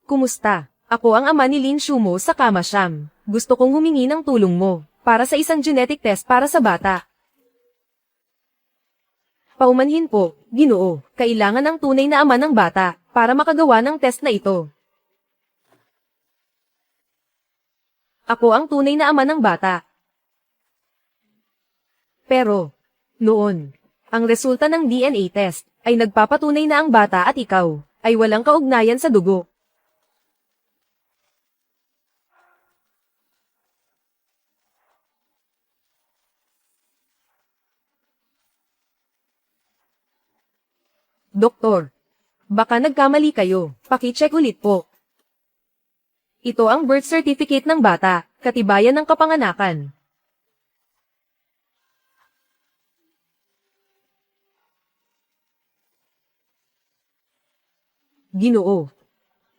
Kumusta? Ako ang ama ni Lin Shumo sa Kamasham. Gusto kong humingi ng tulong mo, para sa isang genetic test para sa bata. Paumanhin po, Ginoo, kailangan ng tunay na ama ng bata, para makagawa ng test na ito. Ako ang tunay na ama ng bata. Pero, noon, ang resulta ng DNA test, ay nagpapatunay na ang bata at ikaw, ay walang kaugnayan sa dugo. Doktor, baka nagkamali kayo, paki-check ulit po. Ito ang birth certificate ng bata, katibayan ng kapanganakan. Ginoo.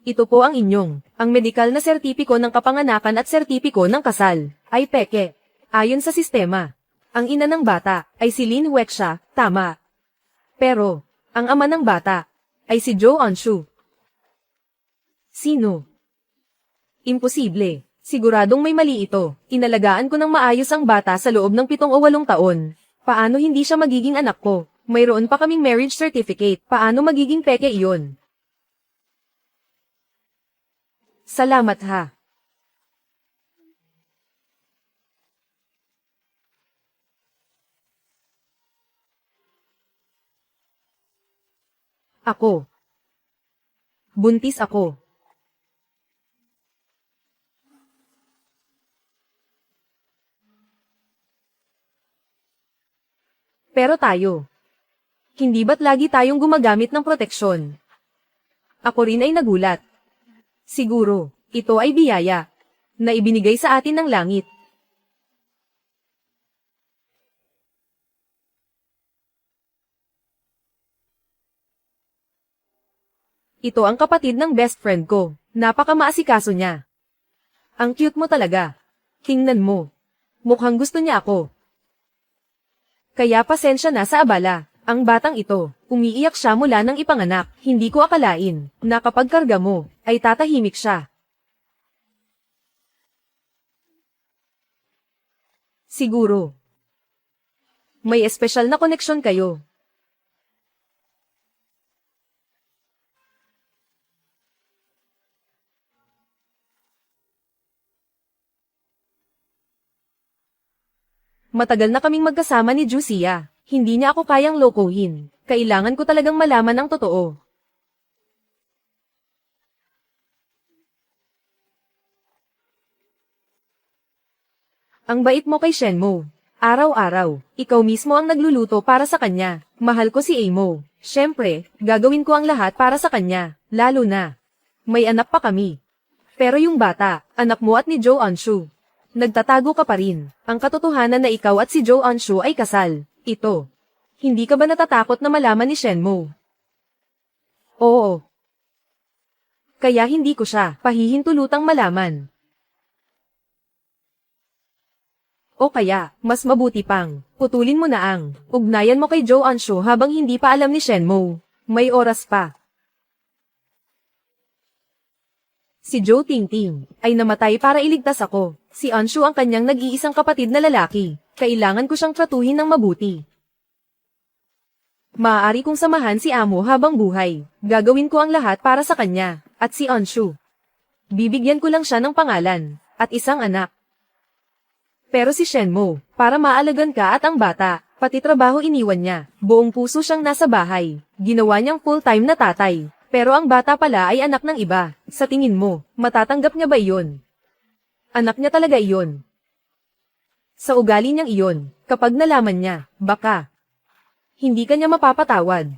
Ito po ang ang medikal na sertipiko ng kapanganakan at sertipiko ng kasal, ay peke. Ayon sa sistema, ang ina ng bata, ay si Lin Wexia, tama. Pero, ang ama ng bata, ay si Jo Anshu. Sino? Imposible. Siguradong may mali ito. Inalagaan ko ng maayos ang bata sa loob ng 7 o 8 taon. Paano hindi siya magiging anak ko? Mayroon pa kaming marriage certificate. Paano magiging peke iyon? Salamat ha. Ako. Buntis ako. Pero tayo. Hindi ba't lagi tayong gumagamit ng proteksyon? Ako rin ay nagulat. Siguro, ito ay biyaya, na ibinigay sa atin ng langit. Ito ang kapatid ng best friend ko, napaka-maasikaso niya. Ang cute mo talaga. Tingnan mo. Mukhang gusto niya ako. Kaya pasensya na sa abala, ang batang ito, umiiyak siya mula nang ipanganak. Hindi ko akalain, na kapag karga mo, ay tatahimik siya. Siguro. May espesyal na koneksyon kayo. Matagal na kaming magkasama ni Jusia. Hindi niya ako kayang lokohin. Kailangan ko talagang malaman ang totoo. Ang bait mo kay Shenmo. Araw-araw, ikaw mismo ang nagluluto para sa kanya. Mahal ko si Amo. Siyempre, gagawin ko ang lahat para sa kanya. Lalo na. May anak pa kami. Pero yung bata, anak mo at ni Jo Anshu. Nagtatago ka pa rin. Ang katotohanan na ikaw at si Jo Anshu ay kasal. Ito. Hindi ka ba natatakot na malaman ni Shenmo? Oo. Kaya hindi ko siya pahihintulutang malaman. O kaya, mas mabuti pang, putulin mo na ang ugnayan mo kay Jo Anshu habang hindi pa alam ni Shenmo. May oras pa. Si Jo Tingting ay namatay para iligtas ako. Si Anshu ang kanyang nag-iisang kapatid na lalaki. Kailangan ko siyang tratuhin ng mabuti. Maaari kong samahan si Amo habang buhay. Gagawin ko ang lahat para sa kanya, at si Anshu. Bibigyan ko lang siya ng pangalan, at isang anak. Pero si Shenmo, para maalagan ka at ang bata, pati trabaho iniwan niya. Buong puso siyang nasa bahay. Ginawa niyang full-time na tatay. Pero ang bata pala ay anak ng iba. Sa tingin mo, matatanggap niya ba iyon? Anak niya talaga iyon. Sa ugali niyang iyon, kapag nalaman niya, baka hindi ka niya mapapatawad.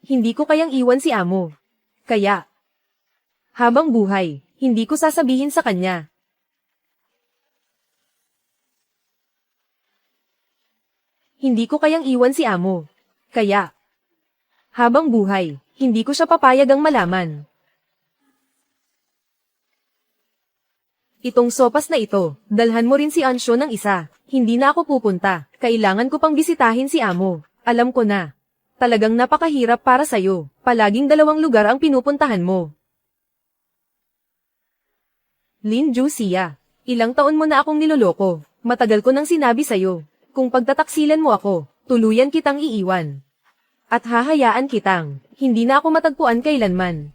Hindi ko kayang iwan si Amo. Kaya, habang buhay, hindi ko sasabihin sa kanya. Hindi ko kayang iwan si Amo. Kaya, habang buhay, hindi ko siya papayagang malaman. Itong sopas na ito, dalhan mo rin si Anshu ng isa. Hindi na ako pupunta. Kailangan ko pang bisitahin si Amo. Alam ko na. Talagang napakahirap para sa'yo. Palaging 2 lugar ang pinupuntahan mo. Lin Jusia, ilang taon mo na akong niloloko. Matagal ko nang sinabi sa'yo. Kung pagtataksilan mo ako, tuluyan kitang iiwan. At hahayaan kitang, hindi na ako matagpuan kailanman.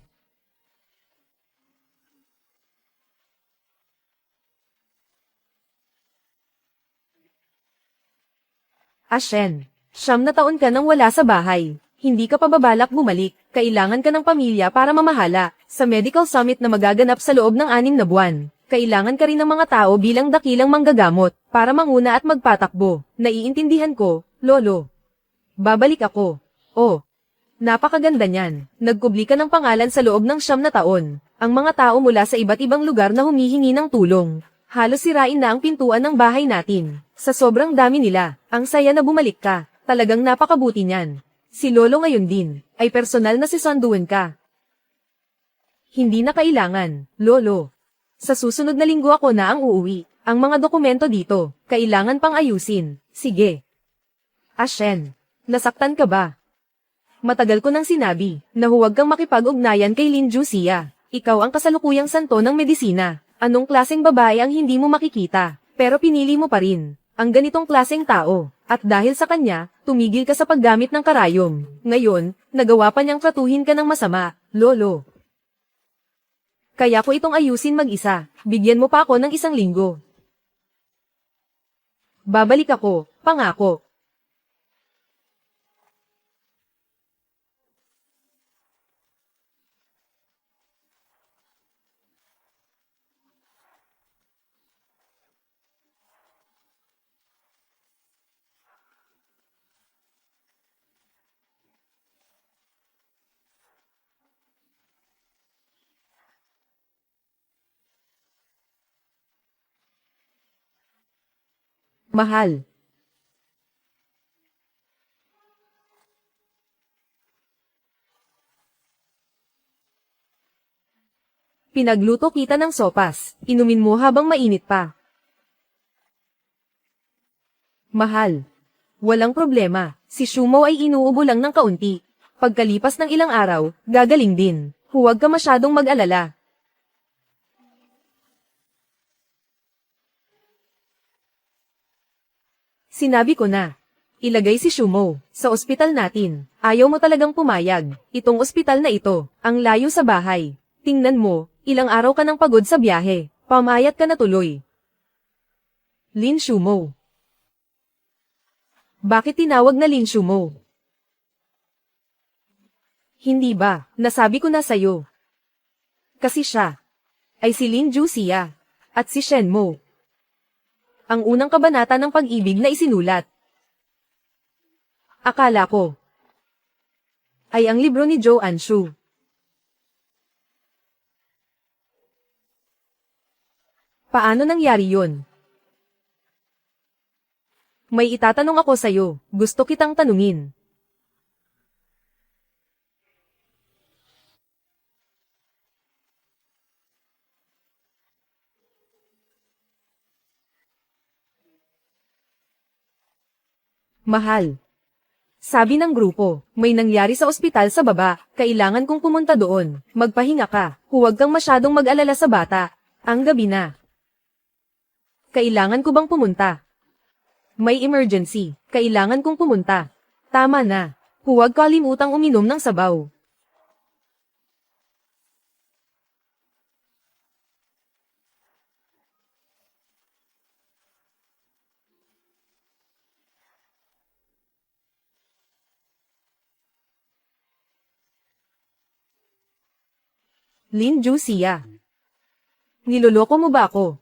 Ashen, 9 na taon ka nang wala sa bahay. Hindi ka pa babalak bumalik, kailangan ka ng pamilya para mamahala. Sa medical summit na magaganap sa loob ng 6 na buwan, kailangan ka rin ng mga tao bilang dakilang manggagamot, para manguna at magpatakbo. Naiintindihan ko, Lolo. Babalik ako. Oh, napakaganda niyan. Nagkubli ka ng pangalan sa loob ng 9 na taon. Ang mga tao mula sa iba't ibang lugar na humihingi ng tulong. Halos sirain na ang pintuan ng bahay natin. Sa sobrang dami nila, ang saya na bumalik ka. Talagang napakabuti niyan. Si Lolo ngayon din, ay personal na sisunduin ka. Hindi na kailangan, Lolo. Sa susunod na linggo ako na ang uuwi. Ang mga dokumento dito, kailangan pang ayusin. Sige. Ashen, nasaktan ka ba? Matagal ko nang sinabi, na huwag kang makipag-ugnayan kay Lin Jusia. Ikaw ang kasalukuyang santo ng medisina. Anong klaseng babae ang hindi mo makikita, pero pinili mo pa rin. Ang ganitong klaseng tao. At dahil sa kanya, tumigil ka sa paggamit ng karayom. Ngayon, nagawa pa niyang tratuhin ka ng masama, Lolo. Kaya ko itong ayusin mag-isa. Bigyan mo pa ako ng 1 linggo. Babalik ako, pangako. Mahal. Pinagluto kita ng sopas. Inumin mo habang mainit pa. Mahal. Walang problema. Si Shumo ay inuubo lang ng kaunti. Pagkalipas ng ilang araw, gagaling din. Huwag ka masyadong mag-alala. Sinabi ko na. Ilagay si Shumo sa ospital natin. Ayaw mo talagang pumayag. Itong ospital na ito, ang layo sa bahay. Tingnan mo, ilang araw ka nang pagod sa biyahe. Pamayat ka na tuloy. Lin Shumo. Bakit tinawag na Lin Shumo? Hindi ba, nasabi ko na sa'yo. Kasi siya ay si Lin Jusia at si Shenmo. Ang unang kabanata ng pag-ibig na isinulat. Akala ko ay ang libro ni Zhou Anshu. Paano nangyari yun? May itatanong ako sa'yo, gusto kitang tanungin. Mahal. Sabi ng grupo, may nangyari sa ospital sa baba, kailangan kong pumunta doon. Magpahinga ka, huwag kang masyadong mag-alala sa bata. Ang gabi na. Kailangan ko bang pumunta? May emergency, kailangan kong pumunta. Tama na, huwag kalimutang uminom ng sabaw. Lin Jusia. Niloloko mo ba ako?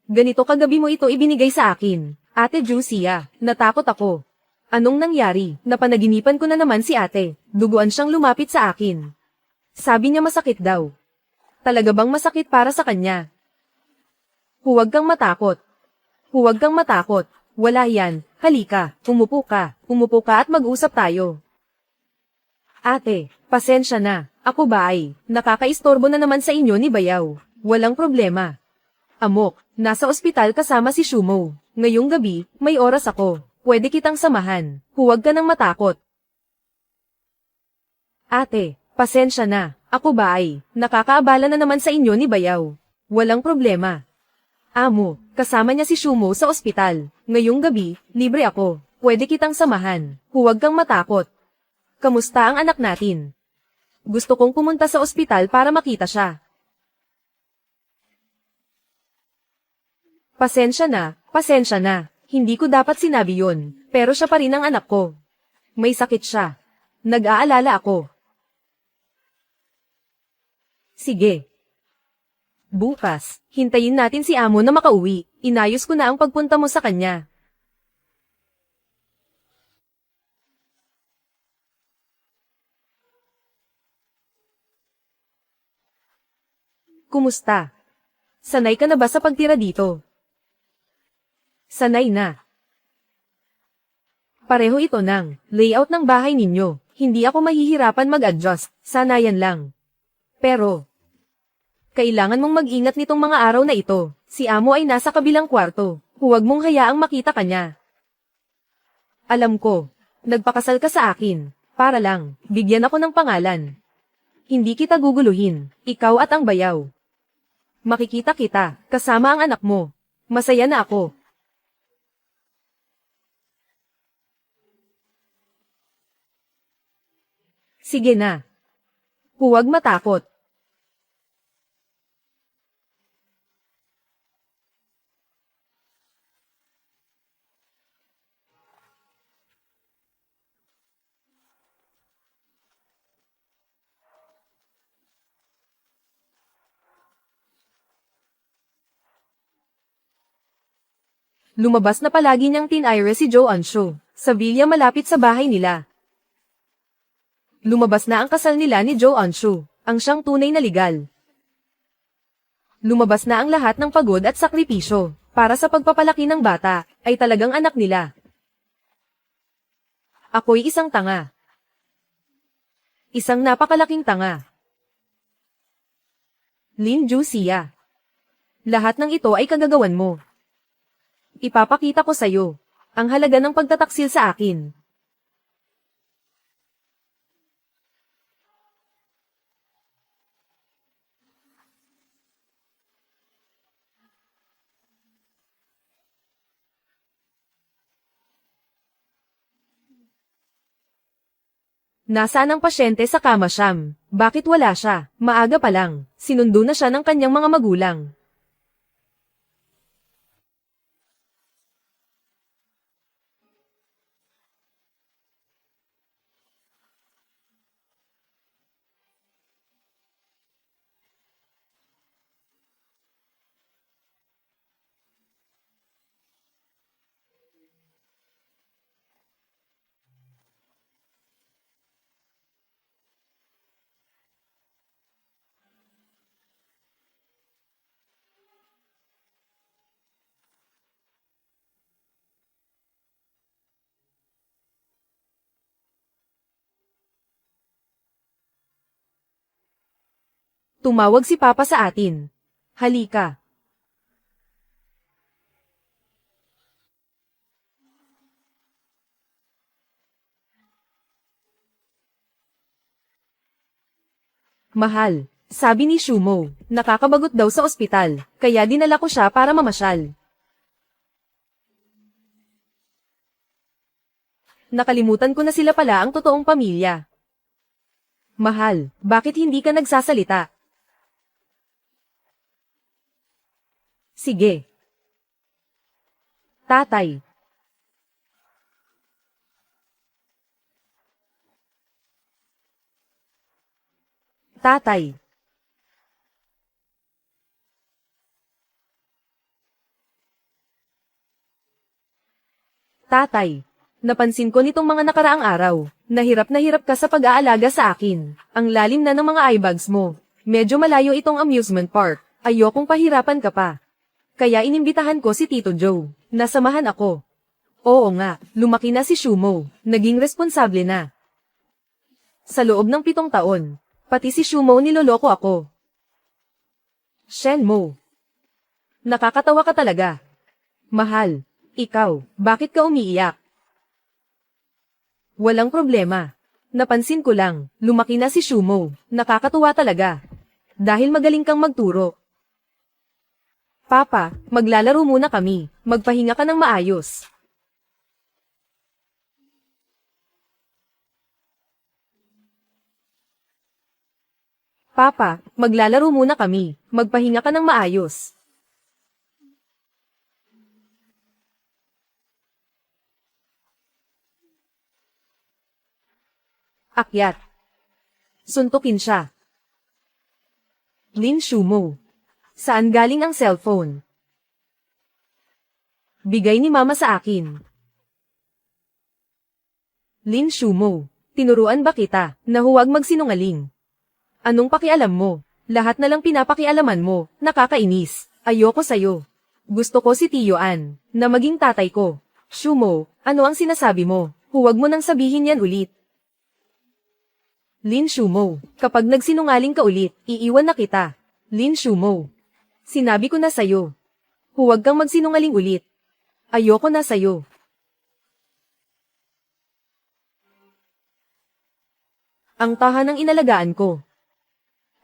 Ganito kagabi mo ito ibinigay sa akin. Ate Jusia, natakot ako. Anong nangyari? Napanaginipan ko na naman si ate. Duguan siyang lumapit sa akin. Sabi niya masakit daw. Talaga bang masakit para sa kanya? Huwag kang matakot. Huwag kang matakot. Wala yan. Halika, umupo ka. Umupo ka at mag-usap tayo. Ate, pasensya na. Ako ba ay nakakaistorbo na naman sa inyo ni Bayaw? Walang problema. Amok, nasa ospital kasama si Shumo. Ngayong gabi, may oras ako. Pwede kitang samahan. Huwag ka nang matakot. Ate, pasensya na. Ako ba ay nakakaabala na naman sa inyo ni Bayaw? Walang problema. Amo, kasama niya si Shumo sa ospital. Ngayong gabi, libre ako. Pwede kitang samahan. Huwag kang matakot. Kamusta ang anak natin? Gusto kong pumunta sa ospital para makita siya. Pasensya na, pasensya na. Hindi ko dapat sinabi yun, pero siya pa rin ang anak ko. May sakit siya. Nag-aalala ako. Sige. Bukas, hintayin natin si Amo na makauwi. Inayos ko na ang pagpunta mo sa kanya. Kumusta? Sanay ka na ba sa pagtira dito? Sanay na. Pareho ito ng layout ng bahay ninyo. Hindi ako mahihirapan mag-adjust. Sanayan lang. Pero, kailangan mong mag-ingat nitong mga araw na ito. Si Amo ay nasa kabilang kwarto. Huwag mong hayaang makita kanya. Alam ko, nagpakasal ka sa akin. Para lang, bigyan ako ng pangalan. Hindi kita guguluhin. Ikaw at ang Bayaw. Makikita kita, kasama ang anak mo. Masaya na ako. Sige na. Huwag matakot. Lumabas na palagi niyang tinire si Joe Ansho, sa villa malapit sa bahay nila. Lumabas na ang kasal nila ni Joe Ansho, ang siyang tunay na legal. Lumabas na ang lahat ng pagod at sakripisyo, para sa pagpapalaki ng bata, ay talagang anak nila. Ako'y isang tanga. Isang napakalaking tanga. Lin Jusia. Lahat ng ito ay kagagawan mo. Ipapakita ko sa'yo ang halaga ng pagtataksil sa akin. Nasaan ang pasyente sa kama siyam? Bakit wala siya? Maaga pa lang. Sinundo na siya ng kanyang mga magulang. Tumawag si Papa sa atin. Halika. Mahal, sabi ni Shumo, nakakabagot daw sa ospital, kaya dinala ko siya para mamasyal. Nakalimutan ko na sila pala ang totoong pamilya. Mahal, bakit hindi ka nagsasalita? Sige. Tatay. Tatay. Tatay. Napansin ko nitong mga nakaraang araw, na hirap ka sa pag-aalaga sa akin. Ang lalim na ng mga eyebags mo. Medyo malayo itong amusement park. Ayokong pahirapan ka pa. Kaya inimbitahan ko si Tito Joe. Nasamahan ako. Oo nga, lumaki na si Shumo. Naging responsable na. Sa loob ng 7 taon, pati si Shumo niloloko ako. Shenmo. Nakakatawa ka talaga. Mahal, ikaw, bakit ka umiiyak? Walang problema. Napansin ko lang, lumaki na si Shumo. Nakakatuwa talaga. Dahil magaling kang magturo. Papa, maglalaro muna kami. Magpahinga ka ng maayos. Papa, maglalaro muna kami. Magpahinga ka ng maayos. Akyat. Suntukin siya. Lin Shumo. Saan galing ang cellphone? Bigay ni Mama sa akin. Lin Shumo. Tinuruan ba kita na huwag magsinungaling? Anong pakialam mo? Lahat na lang pinapakialaman mo, nakakainis. Ayoko sayo. Gusto ko si Tio Ann, na maging tatay ko. Shumo, ano ang sinasabi mo? Huwag mo nang sabihin yan ulit. Lin Shumo, kapag nagsinungaling ka ulit, iiwan na kita. Lin Shumo. Sinabi ko na sayo. Huwag kang magsinungaling ulit. Ayoko na sayo. Ang tahanang inalagaan ko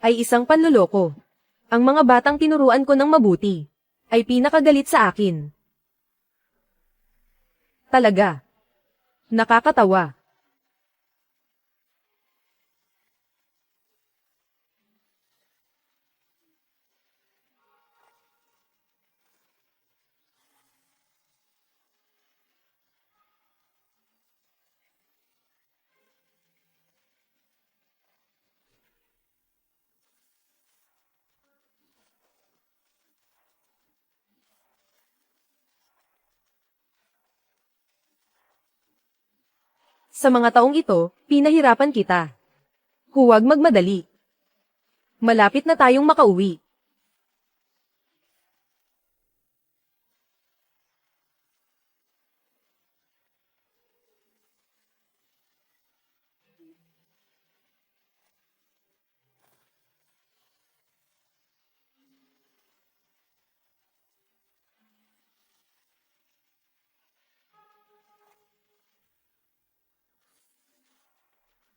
ay isang panloloko. Ang mga batang tinuruan ko ng mabuti ay pinakagalit sa akin. Talaga. Nakakatawa. Sa mga taong ito, pinahirapan kita. Huwag magmadali. Malapit na tayong makauwi.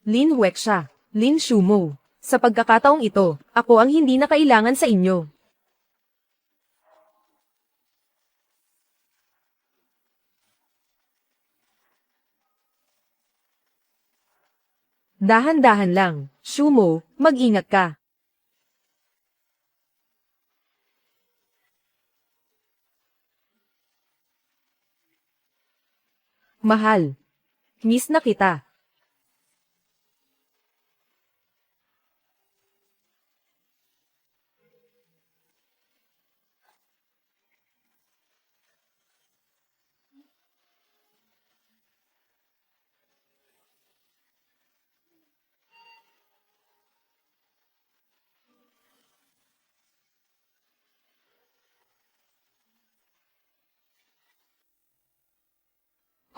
Lin Huexia, Lin Shumo. Sa pagkakataong ito, ako ang hindi na kailangan sa inyo. Dahan-dahan lang, Shumo, mag-ingat ka. Mahal. Miss na kita.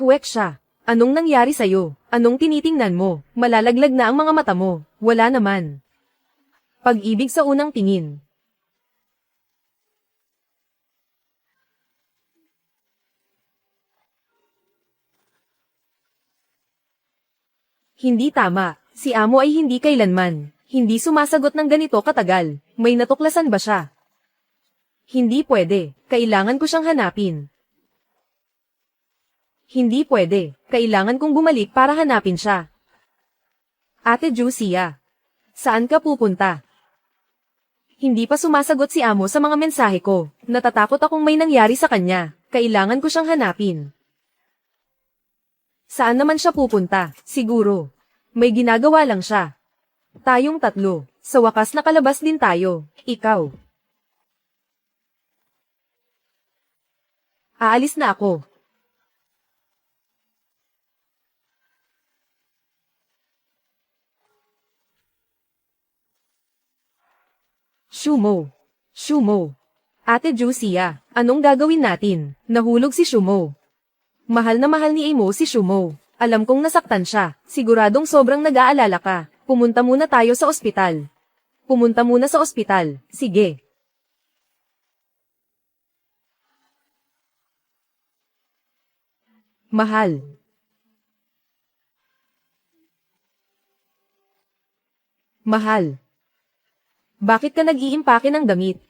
Huexia, anong nangyari sa'yo? Anong tinitingnan mo? Malalaglag na ang mga mata mo. Wala naman. Pag-ibig sa unang tingin. Hindi tama. Si Amo ay hindi kailanman. Hindi sumasagot ng ganito katagal. May natuklasan ba siya? Hindi pwede. Kailangan ko siyang hanapin. Hindi pwede. Kailangan kong bumalik para hanapin siya. Ate Jusia. Saan ka pupunta? Hindi pa sumasagot si Amo sa mga mensahe ko. Natatakot akong may nangyari sa kanya. Kailangan ko siyang hanapin. Saan naman siya pupunta? Siguro. May ginagawa lang siya. Tayong tatlo. Sa wakas nakalabas din tayo. Ikaw. Aalis na ako. Shumo. Shumo. Ate Jusia, anong gagawin natin? Nahulog si Shumo. Mahal na mahal ni Amo si Shumo. Alam kong nasaktan siya. Siguradong sobrang nag-aalala ka. Pumunta muna tayo sa ospital. Pumunta muna sa ospital. Sige. Mahal. Mahal. Bakit ka nag-iimpake ng damit?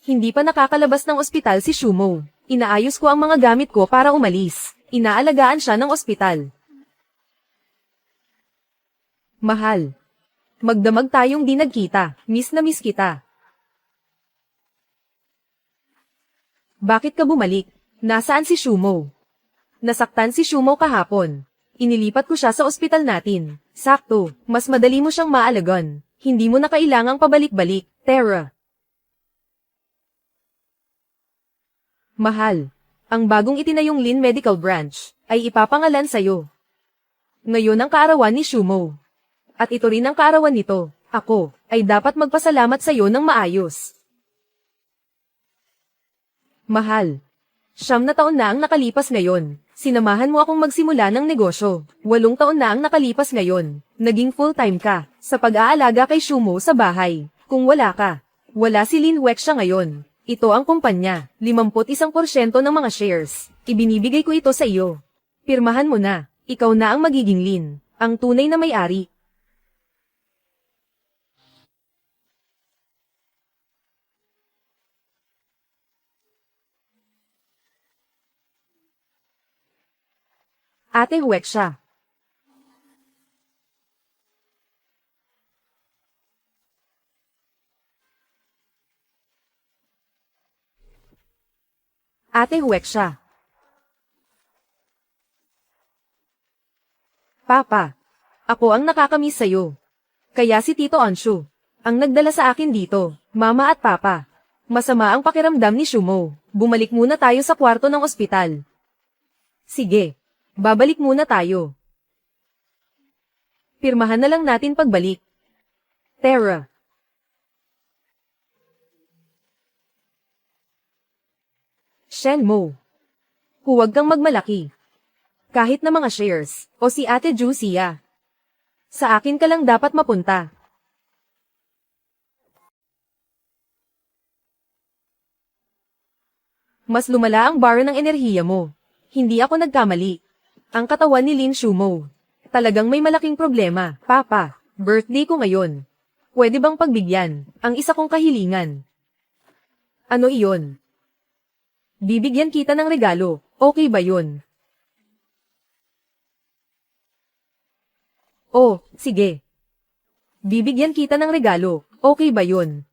Hindi pa nakakalabas ng ospital si Shumo. Inaayos ko ang mga gamit ko para umalis. Inaalagaan siya ng ospital. Mahal. Magdamag tayong di nagkita. Miss na miss kita. Bakit ka bumalik? Nasaan si Shumo? Nasaktan si Shumo kahapon. Inilipat ko siya sa ospital natin. Sakto, mas madali mo siyang maalagan. Hindi mo na kailangang pabalik-balik, Tara. Mahal, ang bagong itinayong Lin Medical Branch ay ipapangalan sa'yo. Ngayon ang kaarawan ni Shumo. At ito rin ang kaarawan nito. Ako ay dapat magpasalamat sa'yo ng maayos. Mahal, 9 na taon na ang nakalipas ngayon. Sinamahan mo akong magsimula ng negosyo. 8 taon na ang nakalipas ngayon. Naging full-time ka sa pag-aalaga kay Shumo sa bahay. Kung wala ka, wala si Lin Wexia ngayon. Ito ang kumpanya, 51% ng mga shares. Ibinibigay ko ito sa iyo. Pirmahan mo na, ikaw na ang magiging Lin, ang tunay na may-ari. Ate Wexia. Ate Wexia. Papa, ako ang nakakamiss sa'yo. Kaya si Tito Anshu ang nagdala sa akin dito, Mama at Papa. Masama ang pakiramdam ni Shumo. Bumalik muna tayo sa kwarto ng ospital. Sige, babalik muna tayo. Pirmahan na lang natin pagbalik. Tara. Shenmo. Huwag kang magmalaki. Kahit na mga shares, o si Ate Jusia. Sa akin ka lang dapat mapunta. Mas lumala ang bar ng enerhiya mo. Hindi ako nagkamali. Ang katawan ni Lin Shumo. Talagang may malaking problema. Papa, birthday ko ngayon. Pwede bang pagbigyan ang isa kong kahilingan? Ano iyon? Bibigyan kita ng regalo, okay ba yun? Oh, sige. Bibigyan kita ng regalo, okay ba yun?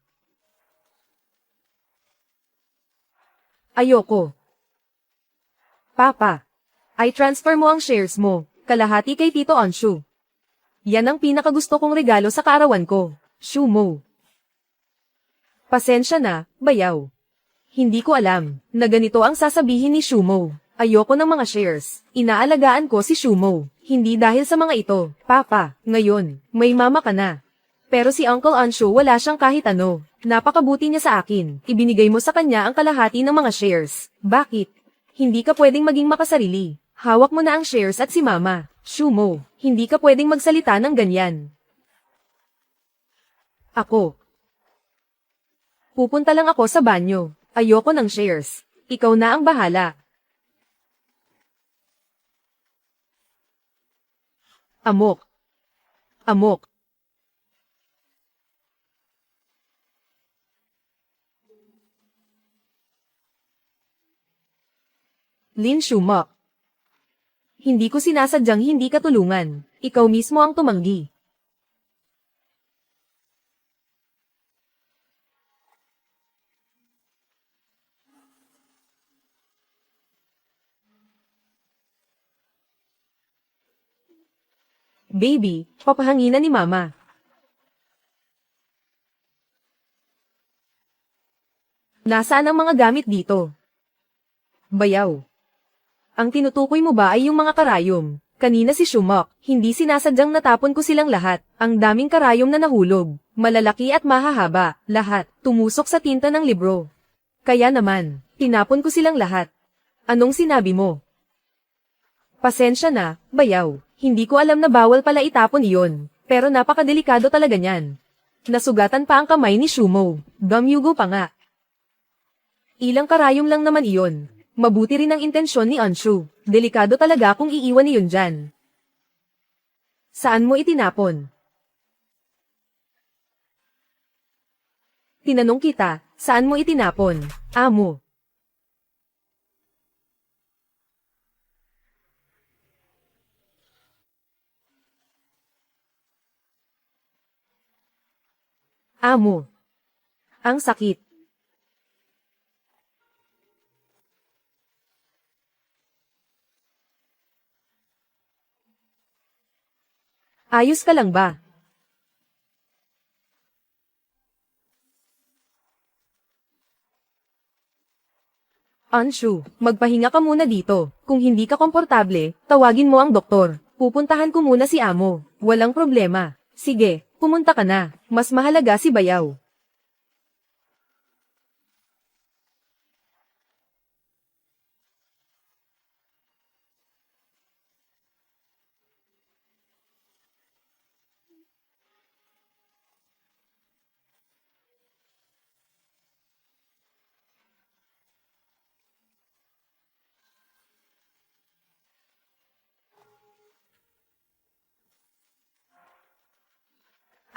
Ayoko. Papa, ay transfer mo ang shares mo, kalahati kay Tito Anshu. Yan ang pinakagusto kong regalo sa kaarawan ko, Shumo. Pasensya na, bayaw. Hindi ko alam na ganito ang sasabihin ni Shumo. Ayoko ng mga shares. Inaalagaan ko si Shumo. Hindi dahil sa mga ito. Papa, ngayon, may mama ka na. Pero si Uncle Anshu wala siyang kahit ano. Napakabuti niya sa akin. Ibinigay mo sa kanya ang kalahati ng mga shares. Bakit? Hindi ka pwedeng maging makasarili. Hawak mo na ang shares at si mama. Shumo, hindi ka pwedeng magsalita ng ganyan. Ako. Pupunta lang ako sa banyo. Ayoko ng shares. Ikaw na ang bahala. Amok. Amok. Lin Shumo. Hindi ko sinasadyang hindi ka tulungan. Ikaw mismo ang tumanggi. Baby, papahanginan ni Mama. Nasaan ang mga gamit dito? Bayaw. Ang tinutukoy mo ba ay yung mga karayom? Kanina si Shumok, hindi sinasadyang natapon ko silang lahat. Ang daming karayom na nahulog, malalaki at mahahaba, lahat, tumusok sa tinta ng libro. Kaya naman, tinapon ko silang lahat. Anong sinabi mo? Pasensya na, bayaw. Hindi ko alam na bawal pala itapon iyon, pero napakadelikado talaga niyan. Nasugatan pa ang kamay ni Shumo, damyugo pa nga. Ilang karayom lang naman iyon. Mabuti rin ang intensyon ni Anshu. Delikado talaga kung iiwan niyon dyan. Saan mo itinapon? Tinanong kita, saan mo itinapon, amo? Amo. Ang sakit. Ayos ka lang ba? Anshu, magpahinga ka muna dito. Kung hindi ka komportable, tawagin mo ang doktor. Pupuntahan ko muna si amo. Walang problema. Sige, pumunta ka na. Mas mahalaga si Bayaw.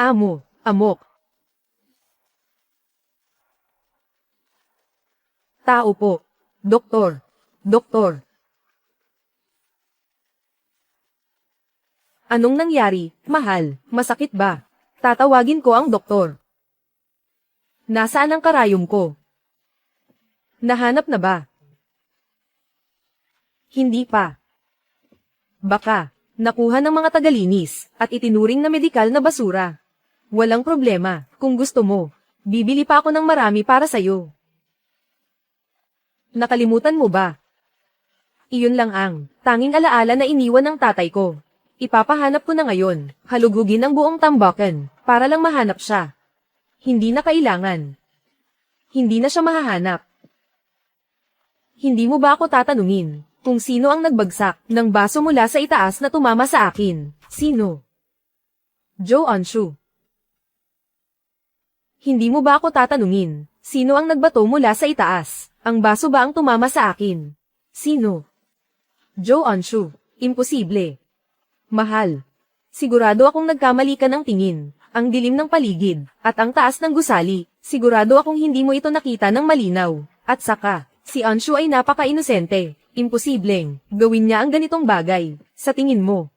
Amo, amok. Tao po. Doktor. Doktor. Anong nangyari, mahal? Masakit ba? Tatawagin ko ang doktor. Nasaan ang karayom ko? Nahanap na ba? Hindi pa. Baka, nakuha ng mga tagalinis, at itinuring na medikal na basura. Walang problema, kung gusto mo. Bibili pa ako ng marami para sayo. Nakalimutan mo ba? Iyon lang ang tanging alaala na iniwan ng tatay ko. Ipapahanap ko na ngayon, halugugin ang buong tambakan, para lang mahanap siya. Hindi na kailangan. Hindi na siya mahahanap. Hindi mo ba ako tatanungin kung sino ang nagbagsak ng baso mula sa itaas na tumama sa akin? Sino? Joe Anshu. Hindi mo ba ako tatanungin sino ang nagbato mula sa itaas? Ang baso ba ang tumama sa akin? Sino? Joe Anshu. Imposible. Mahal. Sigurado akong nagkamali ka ng tingin. Ang dilim ng paligid, at ang taas ng gusali. Sigurado akong hindi mo ito nakita ng malinaw. At saka, si Anshu ay napaka-inosente. Imposibleng gawin niya ang ganitong bagay. Sa tingin mo.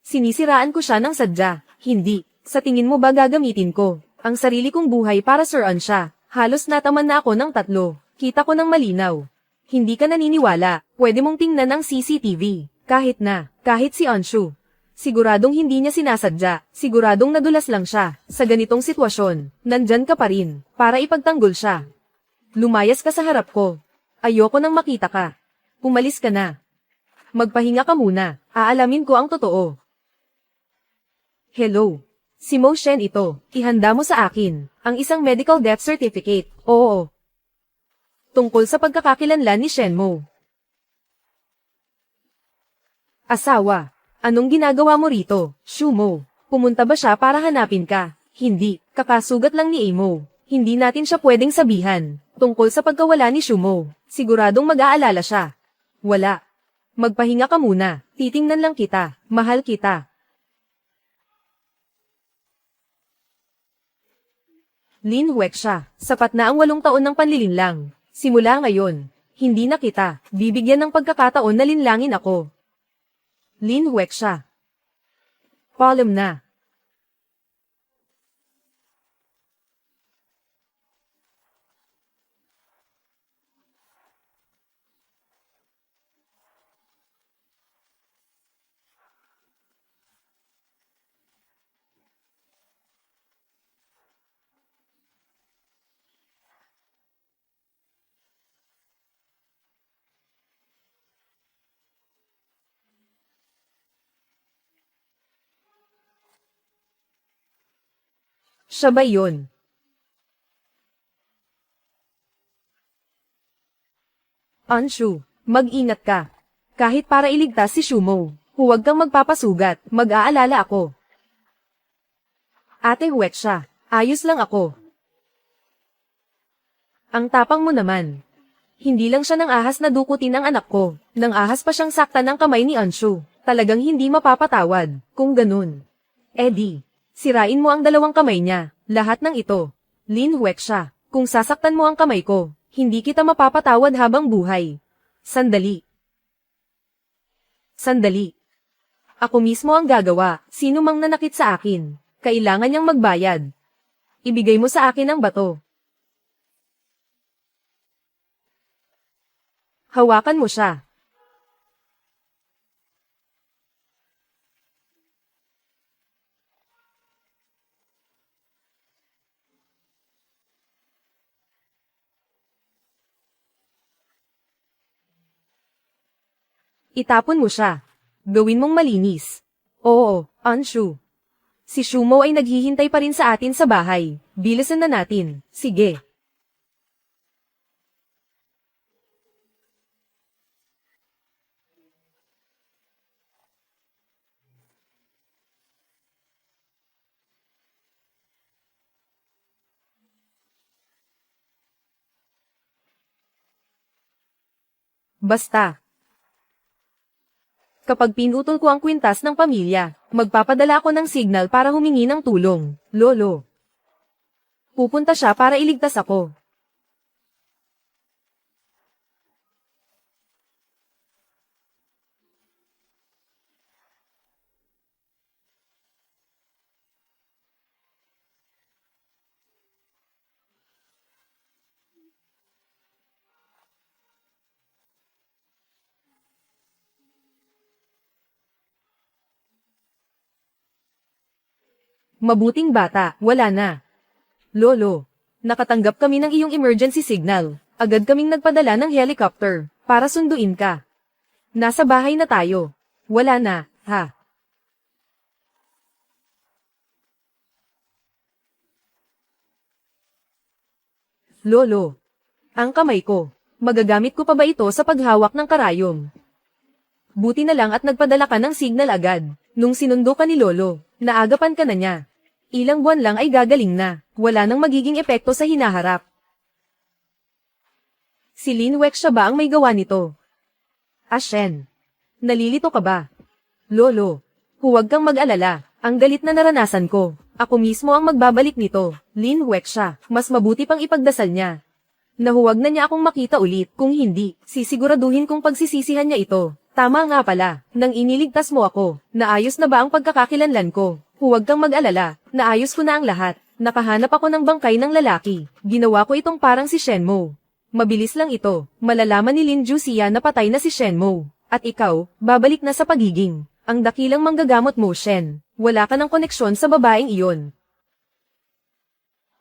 Sinisiraan ko siya ng sadya. Hindi. Sa tingin mo ba gagamitin ko ang sarili kong buhay para Sir Ansha? Halos nataman na ako ng 3. Kita ko ng malinaw. Hindi ka naniniwala. Pwede mong tingnan ang CCTV. Kahit si Anshu. Siguradong hindi niya sinasadya. Siguradong nadulas lang siya. Sa ganitong sitwasyon, nandyan ka pa rin, para ipagtanggol siya. Lumayas ka sa harap ko. Ayoko nang makita ka. Pumalis ka na. Magpahinga ka muna. Aalamin ko ang totoo. Hello. Si Mo Shen ito. Ihanda mo sa akin ang isang medical death certificate. Oo. Tungkol sa pagkakakilanlan ni Shen Mo. Asawa. Anong ginagawa mo rito, Shumo? Pumunta ba siya para hanapin ka? Hindi, kakasugat lang ni Amo. Hindi natin siya pwedeng sabihan. Tungkol sa pagkawala ni Shumo, siguradong mag-aalala siya. Wala. Magpahinga ka muna, titingnan lang kita, mahal kita. Lin Weksha, sapat na ang 8 taon ng panlilinlang. Simula ngayon, hindi na kita bibigyan ng pagkakataon na linlangin ako. Lin Weksha. Paalam na. Siya ba yun? Anshu, mag-ingat ka. Kahit para iligtas si Shumo, huwag kang magpapasugat, mag-aalala ako. Ate Huwetsha, ayos lang ako. Ang tapang mo naman. Hindi lang siya ng ahas na dukutin ang anak ko, nang ahas pa siyang saktan ng kamay ni Anshu. Talagang hindi mapapatawad, kung ganun. Eddie, sirain mo ang dalawang kamay niya, lahat ng ito. Lin Huwetsha, kung sasaktan mo ang kamay ko, hindi kita mapapatawad habang buhay. Sandali. Sandali. Ako mismo ang gagawa, sino mang nanakit sa akin. Kailangan niyang magbayad. Ibigay mo sa akin ang bato. Hawakan mo siya. Itapon mo siya. Gawin mong malinis. Oo, Anshu. Si Shumo ay naghihintay pa rin sa atin sa bahay. Bilisan na natin. Sige. Basta. Kapag pinutol ko ang kwintas ng pamilya, magpapadala ako ng signal para humingi ng tulong. Lolo. Pupunta siya para iligtas ako. Mabuting bata, wala na. Lolo, nakatanggap kami ng iyong emergency signal. Agad kaming nagpadala ng helicopter, para sunduin ka. Nasa bahay na tayo. Wala na, ha? Lolo, ang kamay ko. Magagamit ko pa ba ito sa paghawak ng karayom? Buti na lang at nagpadala ka ng signal agad. Nung sinundo ka ni Lolo, naagapan ka na niya. Ilang buwan lang ay gagaling na. Wala nang magiging epekto sa hinaharap. Si Lin Weksha ba ang may gawa nito? Ashen. Nalilito ka ba? Lolo, huwag kang mag-alala. Ang galit na naranasan ko. Ako mismo ang magbabalik nito. Lin Weksha, mas mabuti pang ipagdasal niya. Na huwag na niya akong makita ulit. Kung hindi, sisiguraduhin kong pagsisisihan niya ito. Tama nga pala, nang iniligtas mo ako, naayos na ba ang pagkakakilanlan ko? Huwag kang mag-alala, naayos ko na ang lahat. Nakahanap ako ng bangkay ng lalaki. Ginawa ko itong parang si Shenmue. Mabilis lang ito, malalaman ni Lin Juxia na patay na si Shenmue. At ikaw, babalik na sa pagiging ang dakilang manggagamot mo, Shen. Wala ka ng koneksyon sa babaeng iyon.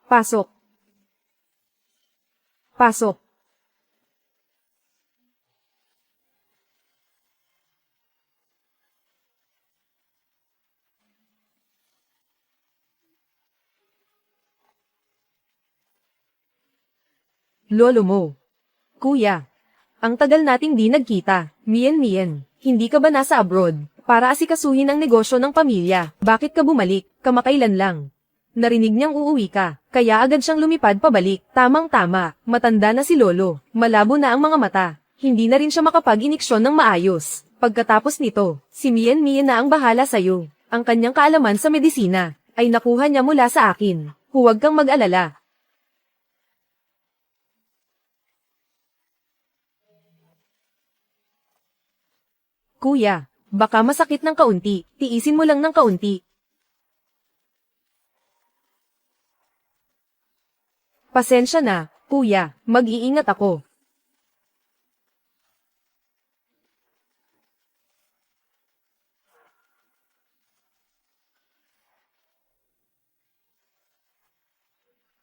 Pasok. Pasok. Lolo mo. Kuya. Ang tagal nating di nagkita. Mien, hindi ka ba nasa abroad? Para asikasuhin ang negosyo ng pamilya. Bakit ka bumalik? Kamakailan lang. Narinig niyang uuwi ka, kaya agad siyang lumipad pabalik. Tamang-tama, matanda na si Lolo. Malabo na ang mga mata. Hindi na rin siya makapag-iniksyon ng maayos. Pagkatapos nito, si Mien na ang bahala sa'yo. Ang kanyang kaalaman sa medisina, ay nakuha niya mula sa akin. Huwag kang mag-alala. Kuya, baka masakit ng kaunti, tiisin mo lang ng kaunti. Pasensya na, kuya, mag-iingat ako.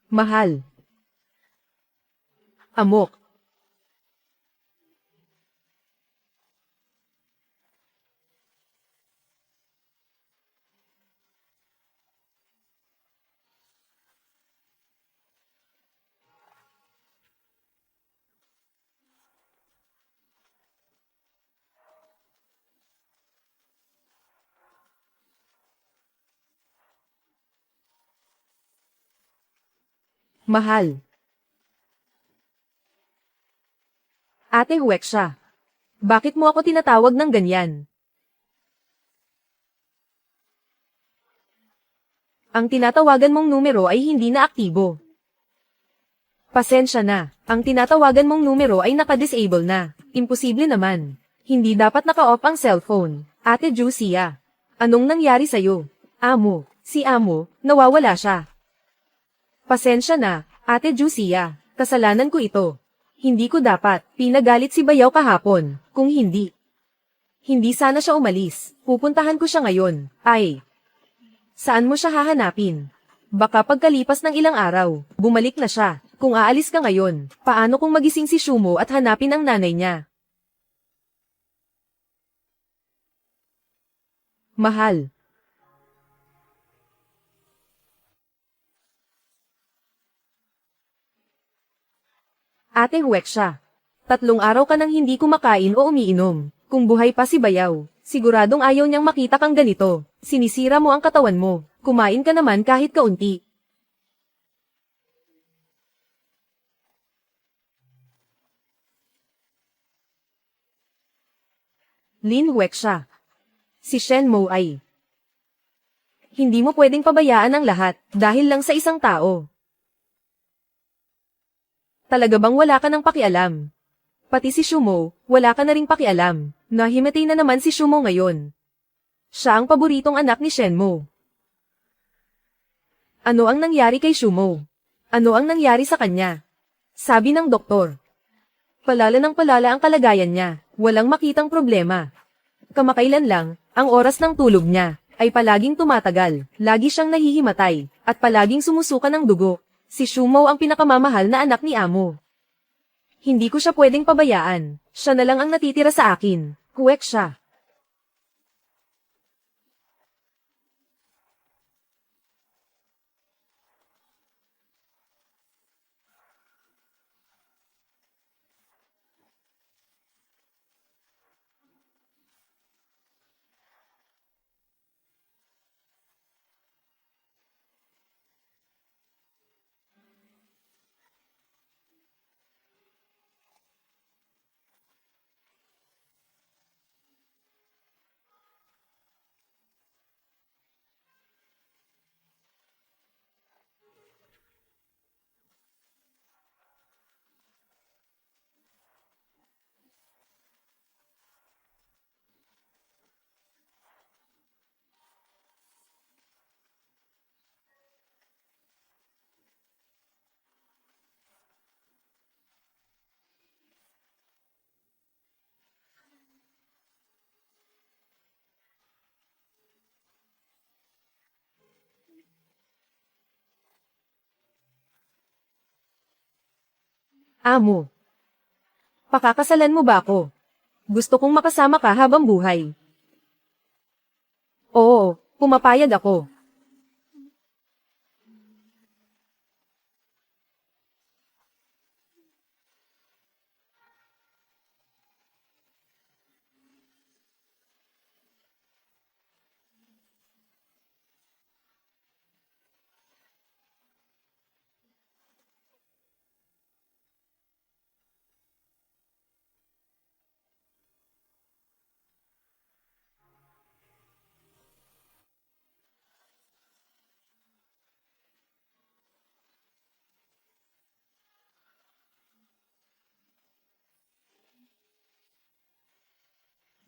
Mahal. Amok. Mahal. Ate Huweksha. Bakit mo ako tinatawag ng ganyan? Ang tinatawagan mong numero ay hindi na aktibo. Pasensya na, ang tinatawagan mong numero ay naka-disable na. Imposible naman. Hindi dapat naka-off ang cellphone. Ate Jusia. Anong nangyari sa'yo? Amo, si Amo, nawawala siya. Pasensya na, Ate Jusia. Kasalanan ko ito. Hindi ko dapat, pinagalit si Bayaw kahapon, kung hindi. Hindi sana siya umalis, pupuntahan ko siya ngayon, ay. Saan mo siya hahanapin? Baka pagkalipas ng ilang araw, bumalik na siya. Kung aalis ka ngayon, paano kung magising si Shumo at hanapin ang nanay niya? Mahal. Ate Huweksha. 3 araw ka nang hindi kumakain o umiinom. Kung buhay pa si Bayaw, siguradong ayaw niyang makita kang ganito. Sinisira mo ang katawan mo. Kumain ka naman kahit kaunti. Lin Huweksha. Si Shenmo ay. Hindi mo pwedeng pabayaan ang lahat dahil lang sa isang tao. Talaga bang wala ka ng pakialam? Pati si Shumo, wala ka na ring pakialam. Nahimatay na naman si Shumo ngayon. Siya ang paboritong anak ni Shenmo. Ano ang nangyari kay Shumo? Ano ang nangyari sa kanya? Sabi ng doktor. Palala ng palala ang kalagayan niya, walang makitang problema. Kamakailan lang, ang oras ng tulog niya, ay palaging tumatagal, lagi siyang nahihimatay, at palaging sumusuka ng dugo. Si Shumo ang pinakamamahal na anak ni Amo. Hindi ko siya pwedeng pabayaan, siya na lang ang natitira sa akin, Huweksha. Amo. Pakakasalan mo ba ako? Gusto kong makasama ka habang buhay. Oo, pumapayag ako.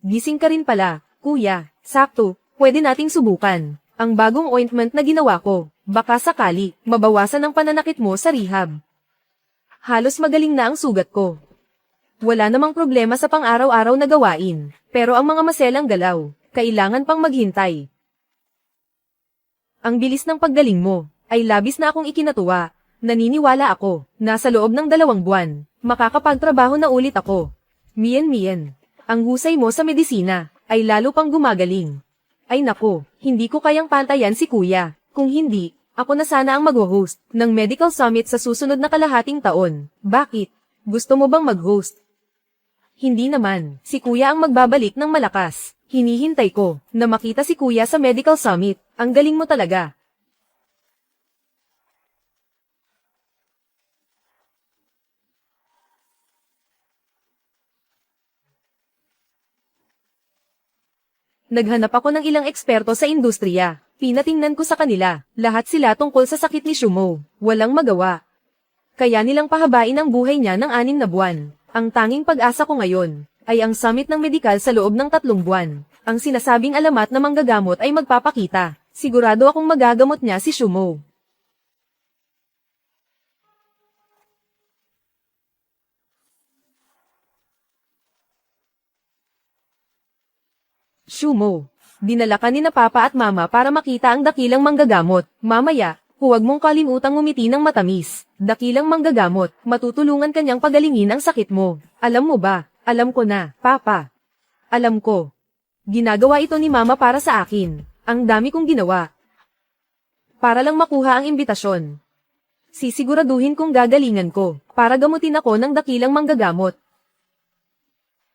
Gising ka rin pala, kuya. Sakto, pwede nating subukan. Ang bagong ointment na ginawa ko, baka sakali, mabawasan ang pananakit mo sa rehab. Halos magaling na ang sugat ko. Wala namang problema sa pang-araw-araw na gawain, pero ang mga maselang galaw, kailangan pang maghintay. Ang bilis ng paggaling mo, ay labis na akong ikinatuwa. Naniniwala ako, na sa loob ng 2 buwan, makakapagtrabaho na ulit ako. Mien. Ang husay mo sa medisina, ay lalo pang gumagaling. Ay nako, hindi ko kayang pantayan si kuya. Kung hindi, ako na sana ang mag-host ng medical summit sa susunod na kalahating taon. Bakit? Gusto mo bang mag-host? Hindi naman, si kuya ang magbabalik ng malakas. Hinihintay ko, na makita si kuya sa medical summit. Ang galing mo talaga. Naghanap ako ng ilang eksperto sa industriya. Pinatingnan ko sa kanila, lahat sila tungkol sa sakit ni Shumo. Walang magawa. Kaya nilang pahabain ang buhay niya ng 6 na buwan. Ang tanging pag-asa ko ngayon, ay ang summit ng medikal sa loob ng 3 buwan. Ang sinasabing alamat na manggagamot ay magpapakita. Sigurado akong magagamot niya si Shumo. Shumo, dinala ka ni na papa at mama para makita ang dakilang manggagamot. Mamaya, huwag mong kalimutang ngumiti ng matamis. Dakilang manggagamot, matutulungan kanyang pagalingin ang sakit mo. Alam mo ba? Alam ko na, papa. Alam ko. Ginagawa ito ni mama para sa akin. Ang dami kong ginawa. Para lang makuha ang imbitasyon. Sisiguraduhin kong gagalingan ko, para gamutin ako ng dakilang manggagamot.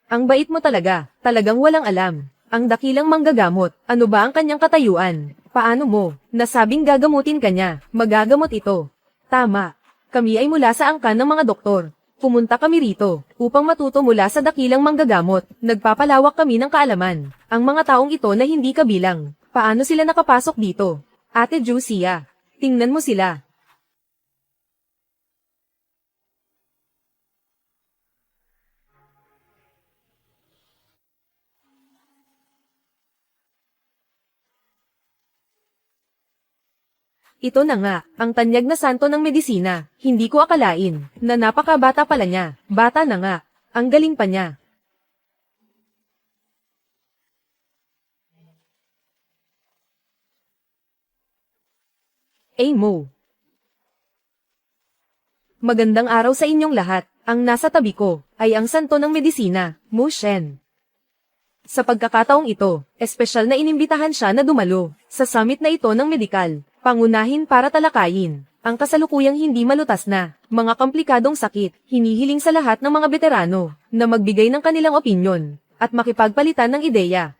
Ang bait mo talaga, talagang walang alam. Ang dakilang manggagamot, ano ba ang kanyang katayuan? Paano mo, nasabing gagamutin kanya, magagamot ito? Tama, kami ay mula sa angkan ng mga doktor. Pumunta kami rito, upang matuto mula sa dakilang manggagamot. Nagpapalawak kami ng kaalaman. Ang mga taong ito na hindi kabilang, paano sila nakapasok dito? Ate Jusia, tingnan mo sila. Ito na nga, ang tanyag na santo ng medisina. Hindi ko akalain, na napakabata pala niya. Bata na nga, ang galing pa niya. Mo. Magandang araw sa inyong lahat. Ang nasa tabi ko, ay ang santo ng medisina, Mu Shen. Sa pagkakataong ito, espesyal na inimbitahan siya na dumalo, sa summit na ito ng medikal. Pangunahin para talakayin ang kasalukuyang hindi malutas na mga komplikadong sakit, hinihiling sa lahat ng mga veterano na magbigay ng kanilang opinyon at makipagpalitan ng ideya.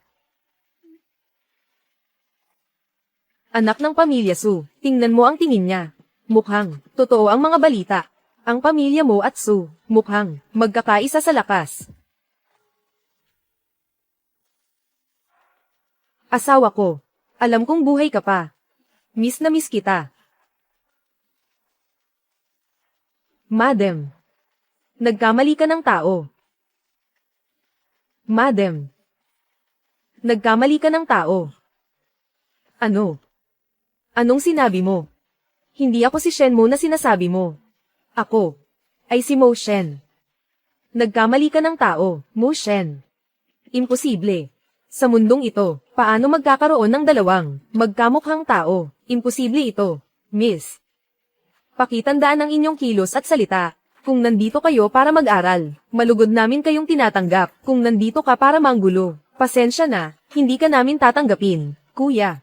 Anak ng pamilya Su, tingnan mo ang tingin niya. Mukhang totoo ang mga balita. Ang pamilya mo at Su, mukhang magkakaisa sa lakas. Asawa ko, alam kong buhay ka pa. Miss na miss kita. Madam. Nagkamali ka ng tao. Madam. Nagkamali ka ng tao. Ano? Anong sinabi mo? Hindi ako si Shenmo na sinasabi mo. Ako. Ay si Mo Shen. Nagkamali ka ng tao, Mo Shen. Imposible. Sa mundong ito, paano magkakaroon ng dalawang magkamukhang tao? Imposible ito, Miss. Pakitandaan ang inyong kilos at salita. Kung nandito kayo para mag-aral, malugod namin kayong tinatanggap. Kung nandito ka para manggulo, pasensya na, hindi ka namin tatanggapin, kuya.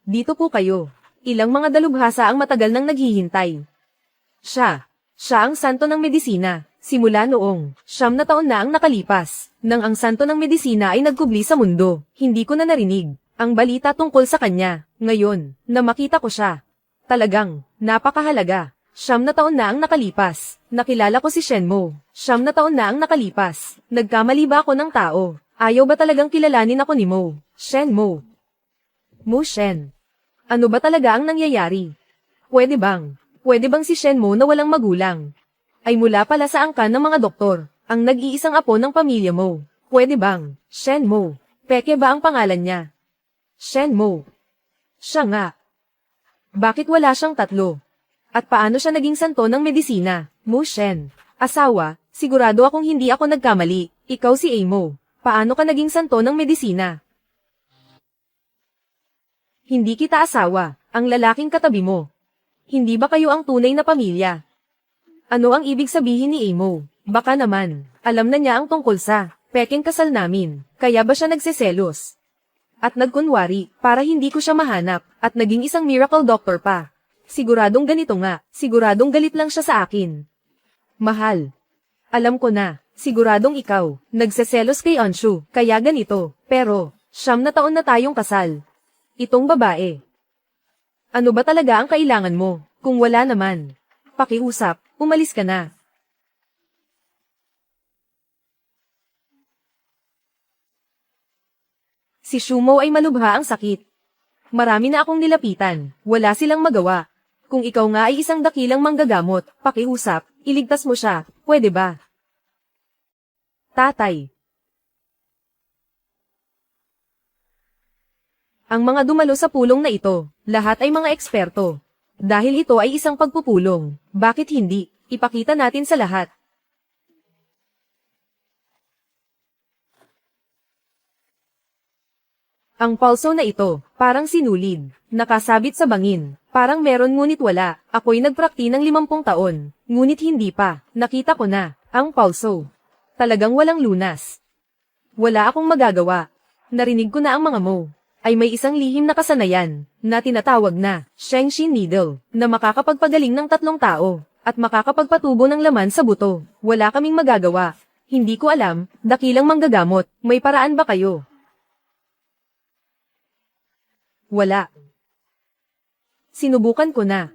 Dito po kayo. Ilang mga dalubhasa ang matagal nang naghihintay. Siya ang santo ng medisina. Simula noong 9 na taon na ang nakalipas, nang ang santo ng medisina ay nagkubli sa mundo, hindi ko na narinig ang balita tungkol sa kanya. Ngayon, na makita ko siya. Talagang, napakahalaga. 9 na taon na ang nakalipas, nakilala ko si Shenmo. 9 na taon na ang nakalipas, nagkamali ba ako ng tao? Ayaw ba talagang kilalanin ako ni Mo? Shenmo. Mo Shen. Ano ba talaga ang nangyayari? Pwede bang si Shenmo na walang magulang ay mula pala sa angkan ng mga doktor, ang nag-iisang apo ng pamilya mo? Pwede bang, Shenmo? Peke ba ang pangalan niya? Shenmo. Siya nga. Bakit wala siyang 3? At paano siya naging santo ng medisina? Mo Shen. Asawa, sigurado akong hindi ako nagkamali. Ikaw si Mo. Paano ka naging santo ng medisina? Hindi kita asawa, ang lalaking katabi mo. Hindi ba kayo ang tunay na pamilya? Ano ang ibig sabihin ni Mo? Baka naman, alam na niya ang tungkol sa pekeng kasal namin, kaya ba siya nagseselos? At nagkunwari, para hindi ko siya mahanap, at naging isang miracle doctor pa. Siguradong ganito nga, siguradong galit lang siya sa akin. Mahal. Alam ko na, siguradong ikaw, nagseselos kay Anshu, kaya ganito, pero, 9 na taon na tayong kasal. Itong babae. Ano ba talaga ang kailangan mo? Kung wala naman, pakiusap, umalis ka na. Si Shumo ay malubha ang sakit. Marami na akong nilapitan, wala silang magawa. Kung ikaw nga ay isang dakilang manggagamot, pakiusap, iligtas mo siya, pwede ba? Tatay. Ang mga dumalo sa pulong na ito, lahat ay mga eksperto. Dahil ito ay isang pagpupulong, bakit hindi? Ipakita natin sa lahat. Ang pulso na ito, parang sinulid, nakasabit sa bangin, parang meron ngunit wala. Ako'y nagprakti ng 50 taon, ngunit hindi pa, nakita ko na, ang pulso. Talagang walang lunas. Wala akong magagawa. Narinig ko na ang mga mo. Ay may isang lihim na kasanayan, na tinatawag na, Shengxin Needle, na makakapagpagaling ng 3 tao, at makakapagpatubo ng laman sa buto. Wala kaming magagawa. Hindi ko alam, dakilang manggagamot, may paraan ba kayo? Wala. Sinubukan ko na.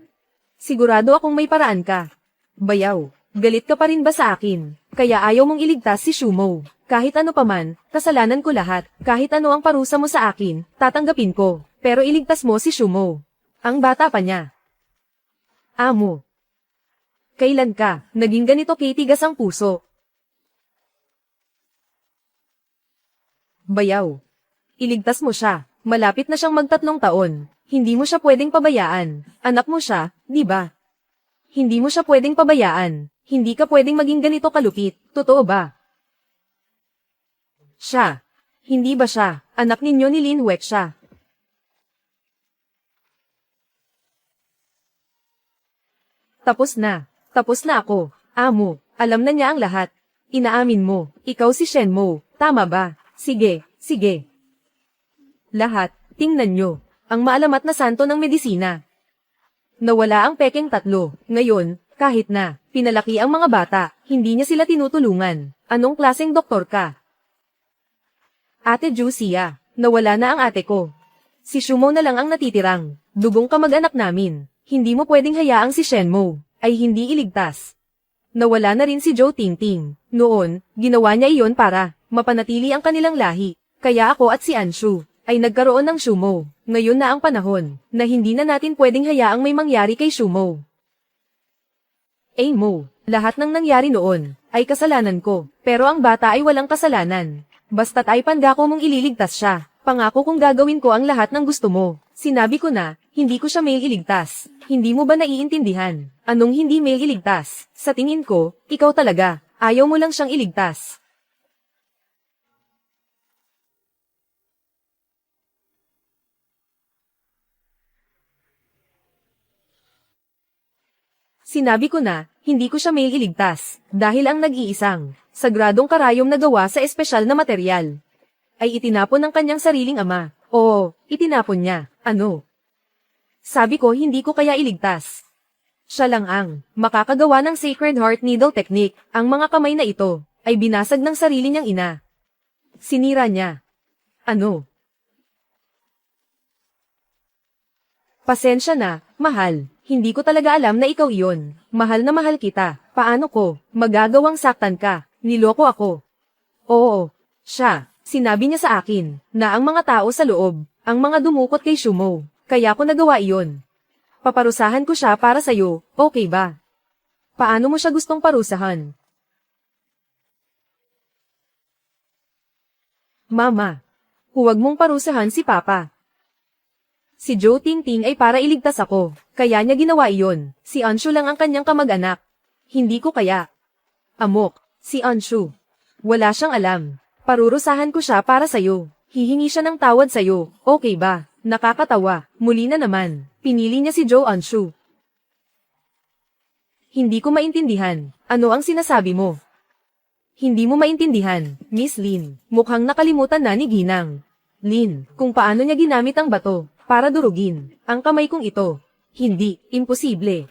Sigurado akong may paraan ka. Bayaw, galit ka pa rin ba sa akin? Kaya ayaw mong iligtas si Shumo. Kahit ano paman, kasalanan ko lahat. Kahit ano ang parusa mo sa akin, tatanggapin ko. Pero iligtas mo si Shumo. Ang bata pa niya. Amo. Kailan ka naging ganito kitigas ang puso? Bayaw. Iligtas mo siya. Malapit na siyang mag-3 taon. Hindi mo siya pwedeng pabayaan. Anak mo siya, di ba? Hindi mo siya pwedeng pabayaan. Hindi ka pwedeng maging ganito kalupit. Totoo ba? Siya. Hindi ba siya? Anak ninyo ni Lin Weksha. Tapos na. Tapos na ako. Amo, alam na niya ang lahat. Inaamin mo, ikaw si Shenmo. Tama ba? Sige, sige. Lahat, tingnan nyo, ang maalamat na santo ng medisina. Nawala ang pekeng 3, ngayon, kahit na, pinalaki ang mga bata, hindi niya sila tinutulungan. Anong klaseng doktor ka? Ate Jusia, nawala na ang ate ko. Si Shumo na lang ang natitirang, dugong kamag-anak namin. Hindi mo pwedeng hayaang si Shenmo, ay hindi iligtas. Nawala na rin si Zhou Tingting. Noon, ginawa niya iyon para, mapanatili ang kanilang lahi. Kaya ako at si Anshu ay nagkaroon ng Shumo. Ngayon na ang panahon, na hindi na natin pwedeng hayaang may mangyari kay Shumo. Mo, lahat ng nangyari noon, ay kasalanan ko, pero ang bata ay walang kasalanan. Basta't ay pangako mong ililigtas siya, pangako kong gagawin ko ang lahat ng gusto mo. Sinabi ko na, hindi ko siya mailigtas. Hindi mo ba naiintindihan? Anong hindi mailigtas? Sa tingin ko, ikaw talaga, ayaw mo lang siyang iligtas. Sinabi ko na, hindi ko siya mailigtas, dahil ang nag-iisang, sagradong karayom na gawa sa espesyal na material, ay itinapon ng kanyang sariling ama. Oo, itinapon niya. Ano? Sabi ko hindi ko kaya iligtas. Siya lang ang makakagawa ng Sacred Heart Needle Technique. Ang mga kamay na ito, ay binasag ng sarili niyang ina. Sinira niya. Ano? Pasensya na, mahal. Hindi ko talaga alam na ikaw iyon. Mahal na mahal kita. Paano ko magagawang saktan ka? Niloko ako. Oo, siya. Sinabi niya sa akin na ang mga tao sa loob, ang mga dumukot kay Shumo. Kaya ko nagawa iyon. Paparusahan ko siya para sa'yo, okay ba? Paano mo siya gustong parusahan? Mama, huwag mong parusahan si Papa. Si Zhou Tingting ay para iligtas ako, kaya niya ginawa iyon. Si Anshu lang ang kanyang kamag-anak. Hindi ko kaya. Amok, si Anshu. Wala siyang alam. Parurusahan ko siya para sa'yo. Hihingi siya ng tawad sa'yo, okay ba? Nakakatawa, muli na naman. Pinili niya si Zhou Anshu. Hindi ko maintindihan. Ano ang sinasabi mo? Hindi mo maintindihan, Miss Lin. Mukhang nakalimutan na ni Ginang. Lin, kung paano niya ginamit ang bato para durugin ang kamay kong ito. Hindi, imposible.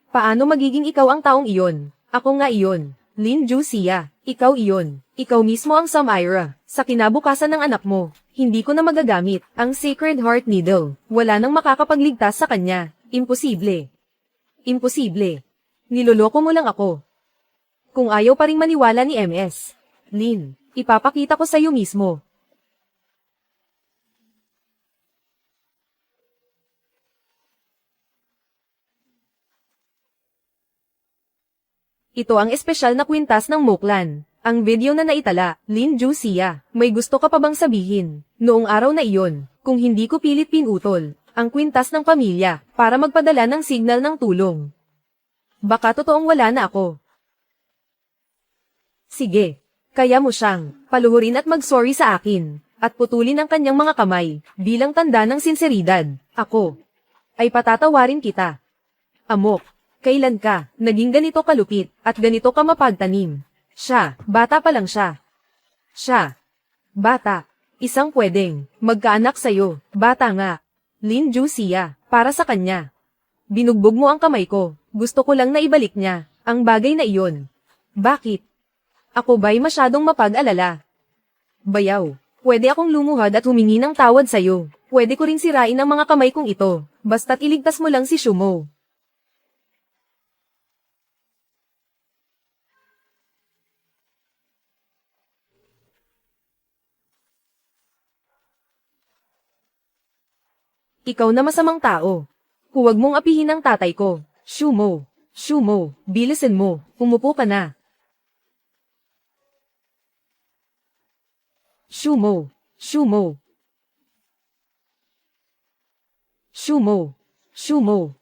Paano magiging ikaw ang taong iyon? Ako nga iyon. Lin Jusia, ikaw iyon. Ikaw mismo ang Samira. Sa kinabukasan ng anak mo, hindi ko na magagamit ang Sacred Heart Needle. Wala nang makakapagligtas sa kanya. Imposible. Imposible. Niloloko mo lang ako. Kung ayaw pa ring maniwala ni MS. Lin, ipapakita ko sa'yo mismo. Ito ang espesyal na kwintas ng Moklan. Ang video na naitala, Lin Jusia. May gusto ka pa bang sabihin? Noong araw na iyon, kung hindi ko pilit pinutol, ang kwintas ng pamilya, para magpadala ng signal ng tulong. Baka totoong wala na ako. Sige, kaya mo siyang paluhurin at mag-sorry sa akin, at putulin ang kanyang mga kamay, bilang tanda ng sinseridad. Ako ay patatawarin kita. Amok, kailan ka naging ganito kalupit, at ganito ka mapagtanim? Siya, bata pa lang siya. Siya, bata, isang pwedeng magkaanak sa'yo, bata nga. Lin Jusia, para sa kanya. Binugbog mo ang kamay ko, gusto ko lang na ibalik niya, ang bagay na iyon. Bakit? Ako ba'y masyadong mapag-alala? Bayaw, pwede akong lumuhad at humingi ng tawad sa'yo. Pwede ko ring sirain ang mga kamay kong ito, basta't iligtas mo lang si Shumo. Ikaw na masamang tao. Huwag mong apihin ang tatay ko. Shumo, Shumo, bilisan mo, umupo ka na. Shumo, Shumo. Shumo, Shumo.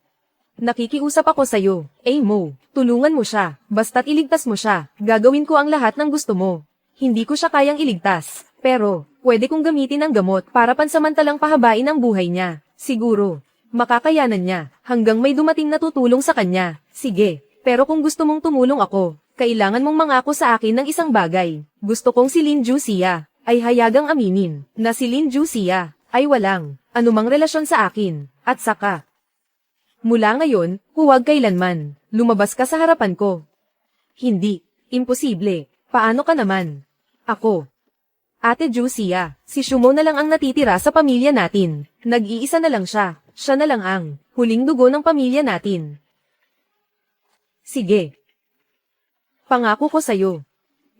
Nakikiusap ako sa'yo, Mo, tulungan mo siya, basta't iligtas mo siya, gagawin ko ang lahat ng gusto mo. Hindi ko siya kayang iligtas, pero, pwede kong gamitin ang gamot para pansamantalang pahabain ang buhay niya. Siguro, makakayanan niya, hanggang may dumating na tutulong sa kanya. Sige, pero kung gusto mong tumulong ako, kailangan mong mangako sa akin ng isang bagay. Gusto kong si Lin Jusia ay hayagang aminin na si Lin Jusia ay walang anumang relasyon sa akin, at saka, mula ngayon, huwag kailanman lumabas ka sa harapan ko. Hindi, imposible. Paano ka naman? Ako, Ate Jusia, si Shumo na lang ang natitira sa pamilya natin. Nag-iisa na lang siya. Siya na lang ang huling dugo ng pamilya natin. Sige. Pangako ko sa'yo.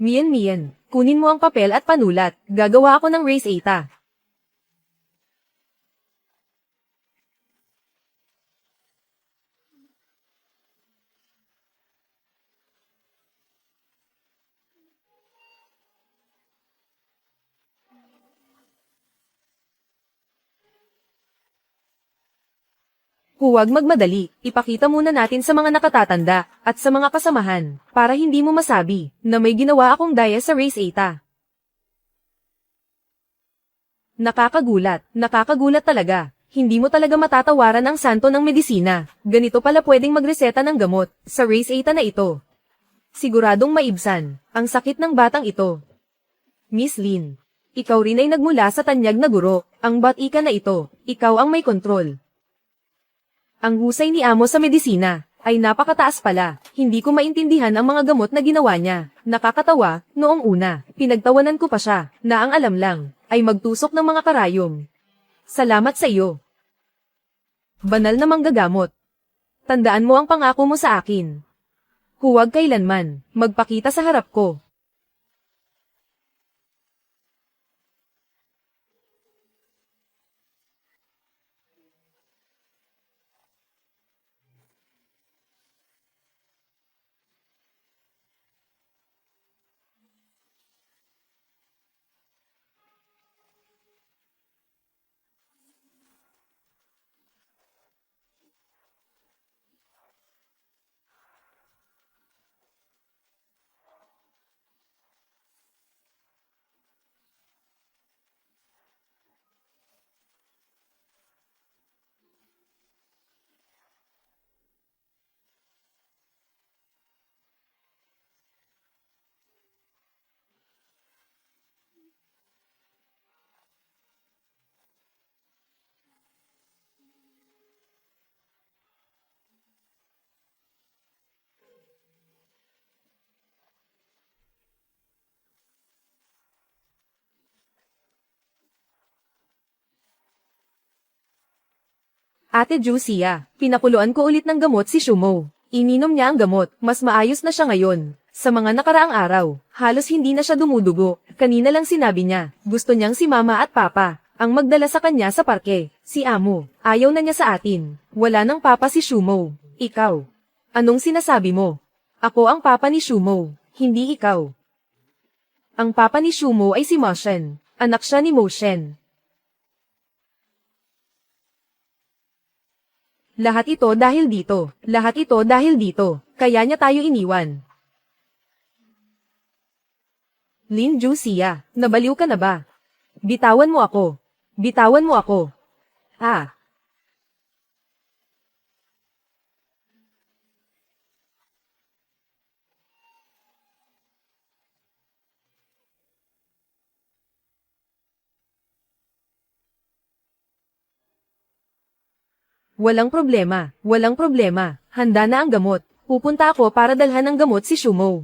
Mian, kunin mo ang papel at panulat. Gagawa ako ng race eta. Huwag magmadali, ipakita muna natin sa mga nakatatanda, at sa mga kasamahan, para hindi mo masabi, na may ginawa akong daya sa race eta. Nakakagulat talaga. Hindi mo talaga matatawaran ang santo ng medisina. Ganito pala pwedeng magreseta ng gamot, sa race eta na ito. Siguradong maibsan, ang sakit ng batang ito. Miss Lin, ikaw rin ay nagmula sa tanyag na guro, ang bat-ika na ito, ikaw ang may kontrol. Ang husay ni Amo sa medisina ay napakataas pala. Hindi ko maintindihan ang mga gamot na ginawa niya. Nakakatawa, noong una, pinagtawanan ko pa siya, na ang alam lang, ay magtusok ng mga karayom. Salamat sa iyo. Banal na manggagamot. Tandaan mo ang pangako mo sa akin. Huwag kailanman magpakita sa harap ko. Ate Jusia, pinakuluan ko ulit ng gamot si Shumo. Ininom niya ang gamot, mas maayos na siya ngayon. Sa mga nakaraang araw, halos hindi na siya dumudugo. Kanina lang sinabi niya, gusto niyang si Mama at Papa ang magdala sa kanya sa parke. Si Amo, ayaw na niya sa atin. Wala nang papa si Shumo. Ikaw, anong sinasabi mo? Ako ang papa ni Shumo, hindi ikaw. Ang papa ni Shumo ay si Moshen, anak siya ni Moshen. Lahat ito dahil dito, lahat ito dahil dito, kaya niya tayo iniwan. Lin Jusia, nabaliw ka na ba? Bitawan mo ako. Bitawan mo ako. Ah. Walang problema, walang problema. Handa na ang gamot. Pupunta ako para dalhan ng gamot si Shumo.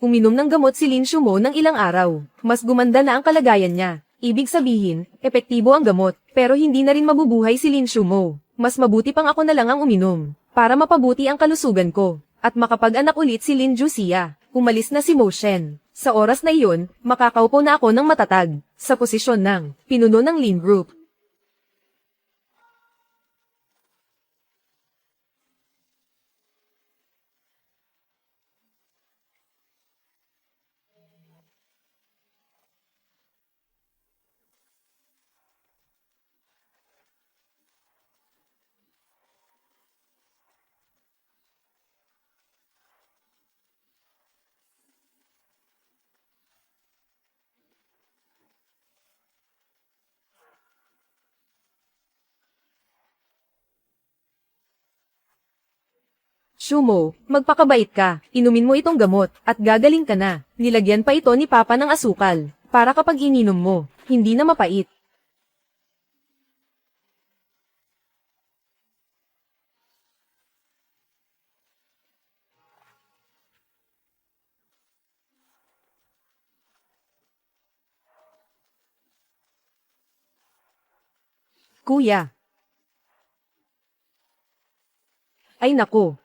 Uminom ng gamot si Lin Shumo ng ilang araw. Mas gumanda na ang kalagayan niya. Ibig sabihin, epektibo ang gamot, pero hindi na rin mabubuhay si Lin Shumo. Mas mabuti pang ako na lang ang uminom, para mapabuti ang kalusugan ko, at makapag-anak ulit si Lin Jusia. Umalis na si Mo Shen. Sa oras na iyon, makakaupo na ako ng matatag, sa posisyon ng pinuno ng Lin Group. Shumo, magpakabait ka, inumin mo itong gamot, at gagaling ka na. Nilagyan pa ito ni Papa ng asukal, para kapag ininom mo, hindi na mapait. Kuya. Ay nako.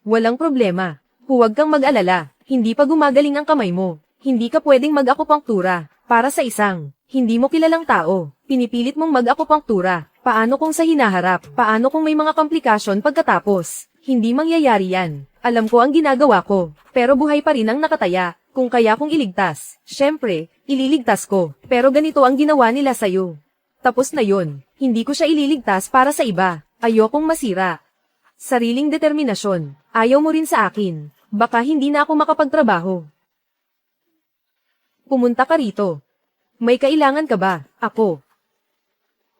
Walang problema. Huwag kang mag-alala, hindi pa gumagaling ang kamay mo. Hindi ka pwedeng mag-akupunktura, para sa isang, hindi mo kilalang tao. Pinipilit mong mag-akupunktura. Paano kung sa hinaharap? Paano kung may mga komplikasyon pagkatapos? Hindi mangyayari yan. Alam ko ang ginagawa ko, pero buhay pa rin ang nakataya. Kung kaya kong iligtas, syempre, ililigtas ko. Pero ganito ang ginawa nila sa'yo. Tapos na yun, hindi ko siya ililigtas para sa iba. Ayokong masira. Sariling determinasyon. Ayaw mo rin sa akin. Baka hindi na ako makapagtrabaho. Pumunta ka rito. May kailangan ka ba? Ako.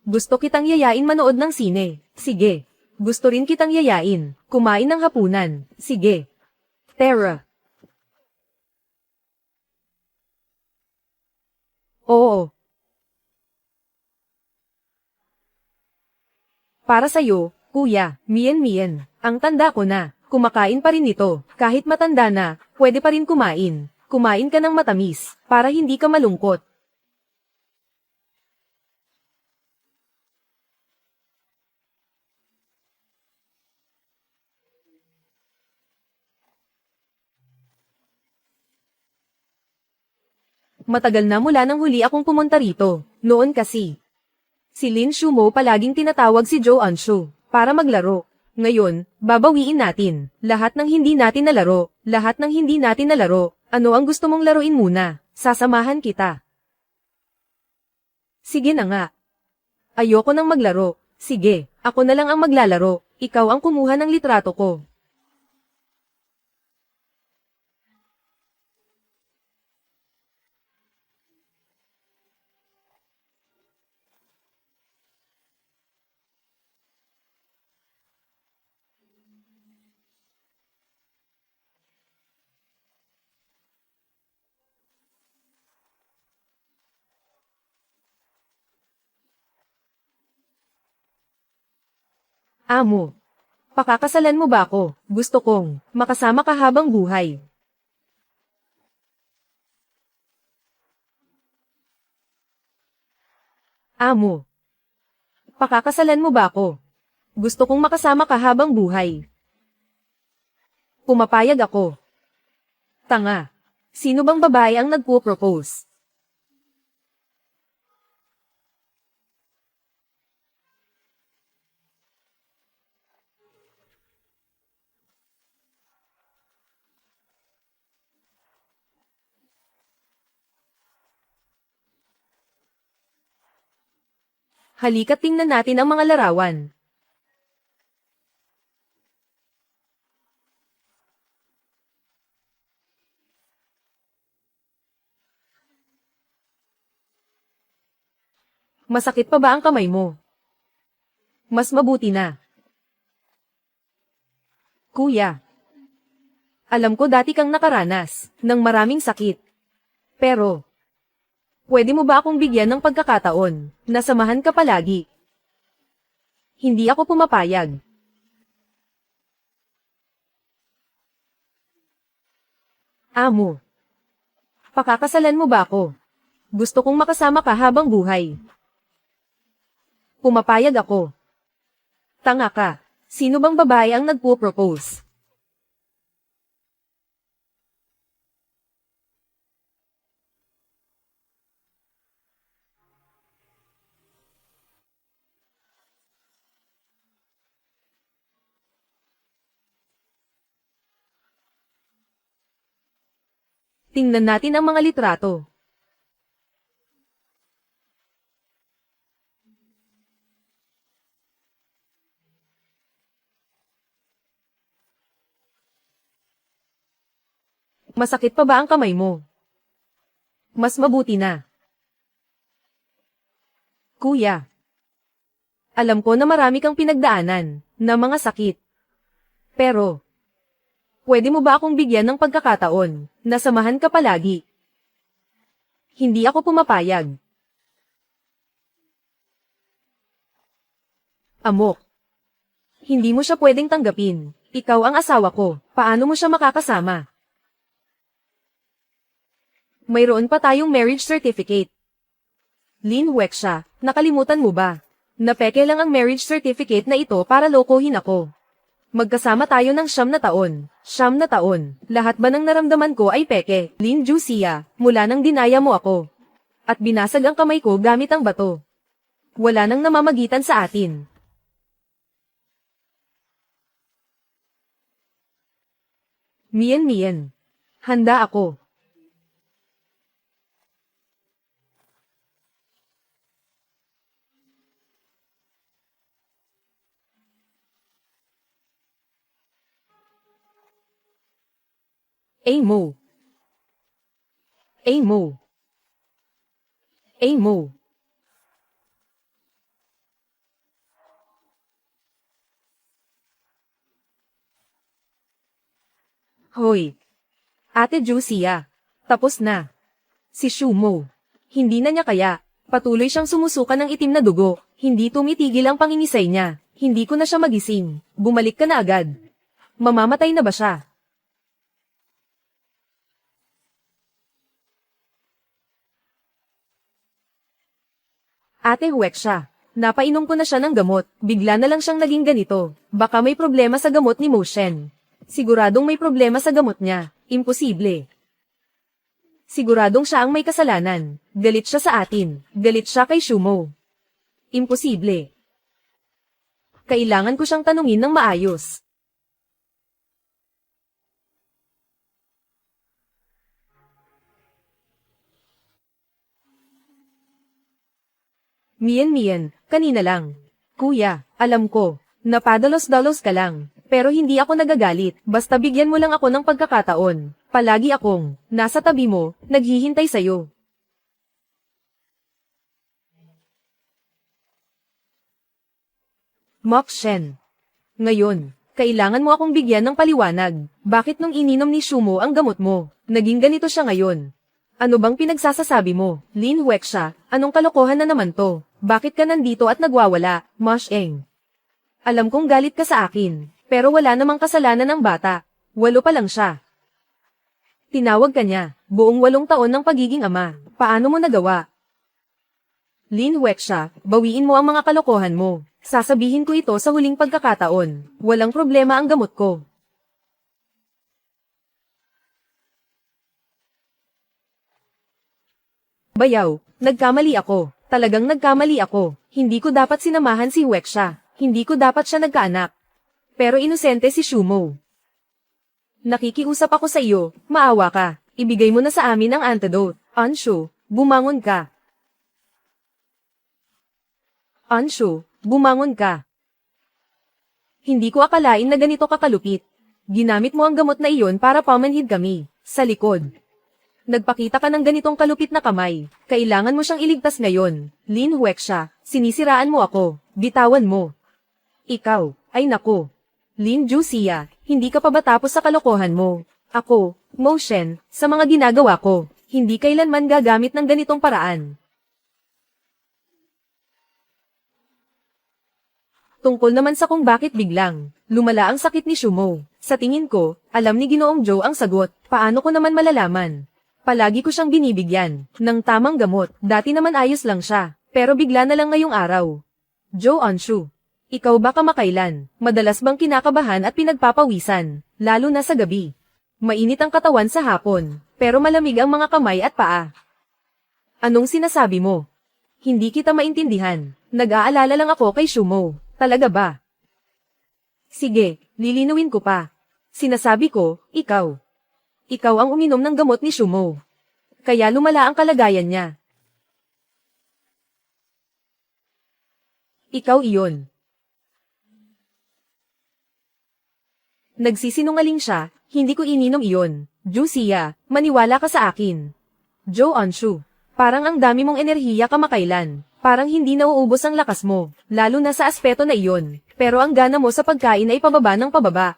Gusto kitang yayain manood ng sine. Sige. Gusto rin kitang yayain. Kumain ng hapunan. Sige. Tara. Oo. Para sa'yo, kuya, mien. Ang tanda ko na. Kumakain pa rin ito. Kahit matanda na, pwede pa rin kumain. Kumain ka ng matamis, para hindi ka malungkot. Matagal na mula nang huli akong pumunta rito. Noon kasi. Si Lin Shumo palaging tinatawag si Jo Anshu, para maglaro. Ngayon, babawiin natin. Lahat ng hindi natin nalaro. Lahat ng hindi natin nalaro. Ano ang gusto mong laruin muna? Sasamahan kita. Sige na nga. Ayoko nang maglaro. Sige, ako na lang ang maglalaro. Ikaw ang kumuha ng litrato ko. Amo. Pakakasalan mo ba ako? Gusto kong makasama ka habang buhay. Amo. Pakakasalan mo ba ako? Gusto kong makasama ka habang buhay. Pumapayag ako. Tanga. Sino bang babae ang nagpo-propose? Halika't tingnan natin ang mga larawan. Masakit pa ba ang kamay mo? Mas mabuti na. Kuya. Alam ko dati kang nakaranas ng maraming sakit. Pero, pwede mo ba akong bigyan ng pagkakataon na samahan ka palagi? Hindi ako pumapayag. Amo. Pakakasalan mo ba ako? Gusto kong makasama ka habang buhay. Pumapayag ako. Tanga ka. Sino bang babae ang nagpo-propose? Tingnan natin ang mga litrato. Masakit pa ba ang kamay mo? Mas mabuti na. Kuya. Alam ko na marami kang pinagdaanan na mga sakit. Pero, pwede mo ba akong bigyan ng pagkakataon na samahan ka palagi? Hindi ako pumapayag. Amok. Hindi mo siya pwedeng tanggapin. Ikaw ang asawa ko. Paano mo siya makakasama? Mayroon pa tayong marriage certificate. Lin Weksha, nakalimutan mo ba? Napeke lang ang marriage certificate na ito para lokohin ako. Magkasama tayo ng 9 na taon. 9 na taon. Lahat ba ng naramdaman ko ay peke? Lin Jusia, mula nang dinaya mo ako. At binasag ang kamay ko gamit ang bato. Wala nang namamagitan sa atin. Mien. Handa ako. Amo. Amo. Amo. Hoy. Ate Jusia. Tapos na. Si Shumo. Hindi na niya kaya. Patuloy siyang sumusuka ng itim na dugo. Hindi tumitigil ang pangingisay niya. Hindi ko na siya magising. Bumalik ka na agad. Mamamatay na ba siya? Ate Weksha. Napainom ko na siya ng gamot. Bigla na lang siyang naging ganito. Baka may problema sa gamot ni Moshen. Siguradong may problema sa gamot niya. Imposible. Siguradong siya ang may kasalanan. Galit siya sa atin. Galit siya kay Shumo. Imposible. Kailangan ko siyang tanungin ng maayos. Mien, kanina lang. Kuya, alam ko, napadalos-dalos ka lang. Pero hindi ako nagagalit, basta bigyan mo lang ako ng pagkakataon. Palagi akong, nasa tabi mo, naghihintay sa'yo. Mokshen. Ngayon, kailangan mo akong bigyan ng paliwanag. Bakit nung ininom ni Shumo ang gamot mo, naging ganito siya ngayon? Ano bang pinagsasasabi mo, Lin Weksha? Anong kalokohan na naman to? Bakit ka nandito at nagwawala, Mosheng? Alam kong galit ka sa akin, pero wala namang kasalanan ng bata. 8 pa lang siya. Tinawag ka niya, buong 8 taon ng pagiging ama. Paano mo nagawa? Lin Weksha, bawiin mo ang mga kalokohan mo. Sasabihin ko ito sa huling pagkakataon. Walang problema ang gamot ko. Bayaw, nagkamali ako. Talagang nagkamali ako. Hindi ko dapat sinamahan si Huexia. Hindi ko dapat siya nagkaanak. Pero inosente si Shumo. Nakikiusap ako sa iyo, maawa ka. Ibigay mo na sa amin ang antidote. Anshu, bumangon ka. Anshu, bumangon ka. Hindi ko akalain na ganito kakalupit. Ginamit mo ang gamot na iyon para pamanhid kami, sa likod. Nagpakita ka ng ganitong kalupit na kamay. Kailangan mo siyang iligtas ngayon. Lin Huexia, sinisiraan mo ako. Bitawan mo. Ikaw, ay nako. Lin Juxia, hindi ka pa ba tapos sa kalokohan mo? Ako, Mo Shen, sa mga ginagawa ko, hindi kailanman gagamit ng ganitong paraan. Tungkol naman sa kung bakit biglang lumala ang sakit ni Shumo. Sa tingin ko, alam ni Ginoong Zhou ang sagot. Paano ko naman malalaman? Palagi ko siyang binibigyan ng tamang gamot. Dati naman ayos lang siya, pero bigla na lang ngayong araw. Zhou Anshu, ikaw ba kamakailan? Madalas bang kinakabahan at pinagpapawisan, lalo na sa gabi? Mainit ang katawan sa hapon, pero malamig ang mga kamay at paa. Anong sinasabi mo? Hindi kita maintindihan. Nag-aalala lang ako kay Shumo. Talaga ba? Sige, lilinawin ko pa. Sinasabi ko, ikaw. Ikaw ang uminom ng gamot ni Shumo. Kaya lumala ang kalagayan niya. Ikaw iyon. Nagsisinungaling siya, hindi ko ininom iyon. Juxia, maniwala ka sa akin. Zhou Anshu, parang ang dami mong enerhiya kamakailan. Parang hindi nauubos ang lakas mo, lalo na sa aspeto na iyon. Pero ang gana mo sa pagkain ay pababa ng pababa.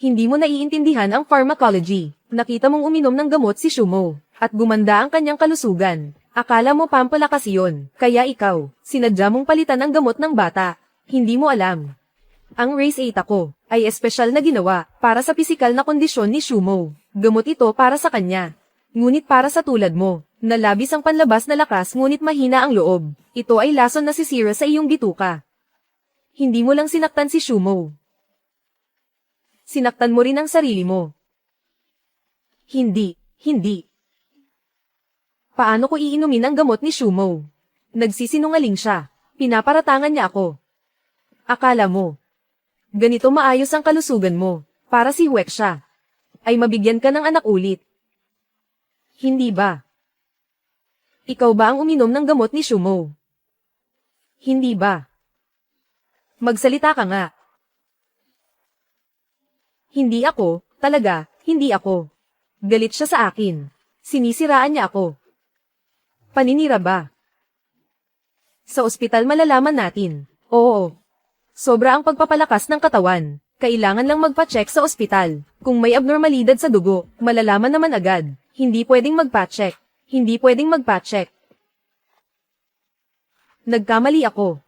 Hindi mo naiintindihan ang pharmacology. Nakita mong uminom ng gamot si Shumo, at gumanda ang kanyang kalusugan. Akala mo pampalakas iyon, kaya ikaw, sinadya mong palitan ang gamot ng bata. Hindi mo alam. Ang Race 8 ako, ay espesyal na ginawa, para sa pisikal na kondisyon ni Shumo. Gamot ito para sa kanya. Ngunit para sa tulad mo, na labis ang panlabas na lakas ngunit mahina ang loob. Ito ay lason na sisira sa iyong bituka. Hindi mo lang sinaktan si Shumo. Sinaktan mo rin ang sarili mo. Hindi. Paano ko iinumin ang gamot ni Shumo? Nagsisinungaling siya. Pinaparatangan niya ako. Akala mo, ganito maayos ang kalusugan mo, para si Huexia ay mabigyan ka ng anak ulit. Hindi ba? Ikaw ba ang uminom ng gamot ni Shumo? Hindi ba? Magsalita ka nga. Hindi ako, talaga, hindi ako. Galit siya sa akin. Sinisiraan niya ako. Paninira ba? Sa ospital malalaman natin. Oo. Sobra ang pagpapalakas ng katawan. Kailangan lang magpa-check sa ospital. Kung may abnormalidad sa dugo, malalaman naman agad. Hindi pwedeng magpa-check. Hindi pwedeng magpa-check. Nagkamali ako.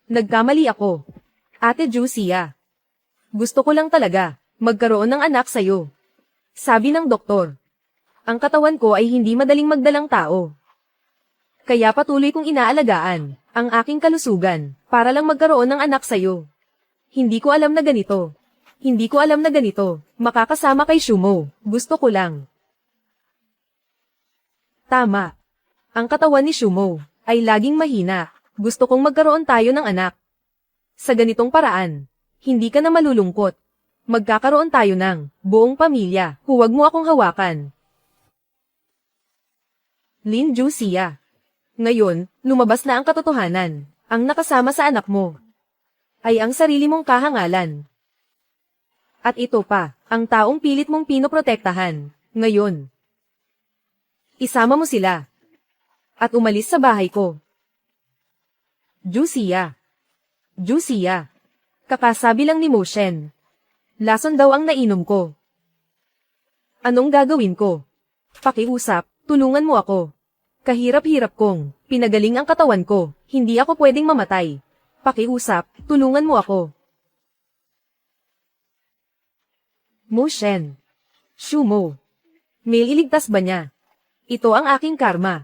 Nagkamali ako. Ate Juxia. Gusto ko lang talaga magkaroon ng anak sa'yo. Sabi ng doktor. Ang katawan ko ay hindi madaling magdalang tao. Kaya patuloy kong inaalagaan ang aking kalusugan para lang magkaroon ng anak sa'yo. Hindi ko alam na ganito. Hindi ko alam na ganito. Makakasama kay Shumo. Gusto ko lang. Tama. Ang katawan ni Shumo ay laging mahina. Gusto kong magkaroon tayo ng anak. Sa ganitong paraan, hindi ka na malulungkot. Magkakaroon tayo ng buong pamilya. Huwag mo akong hawakan. Lin Juxia. Ngayon, lumabas na ang katotohanan. Ang nakasama sa anak mo ay ang sarili mong kahangalan. At ito pa, ang taong pilit mong pinoprotektahan. Ngayon, isama mo sila at umalis sa bahay ko. Juxia. Juxia. Kakasabi lang ni Mo Shen. Lason daw ang nainom ko. Anong gagawin ko? Pakiusap, tulungan mo ako. Kahirap-hirap kong pinagaling ang katawan ko. Hindi ako pwedeng mamatay. Pakiusap, tulungan mo ako. Mo Shen. Shumo. May iligtas ba niya? Ito ang aking karma.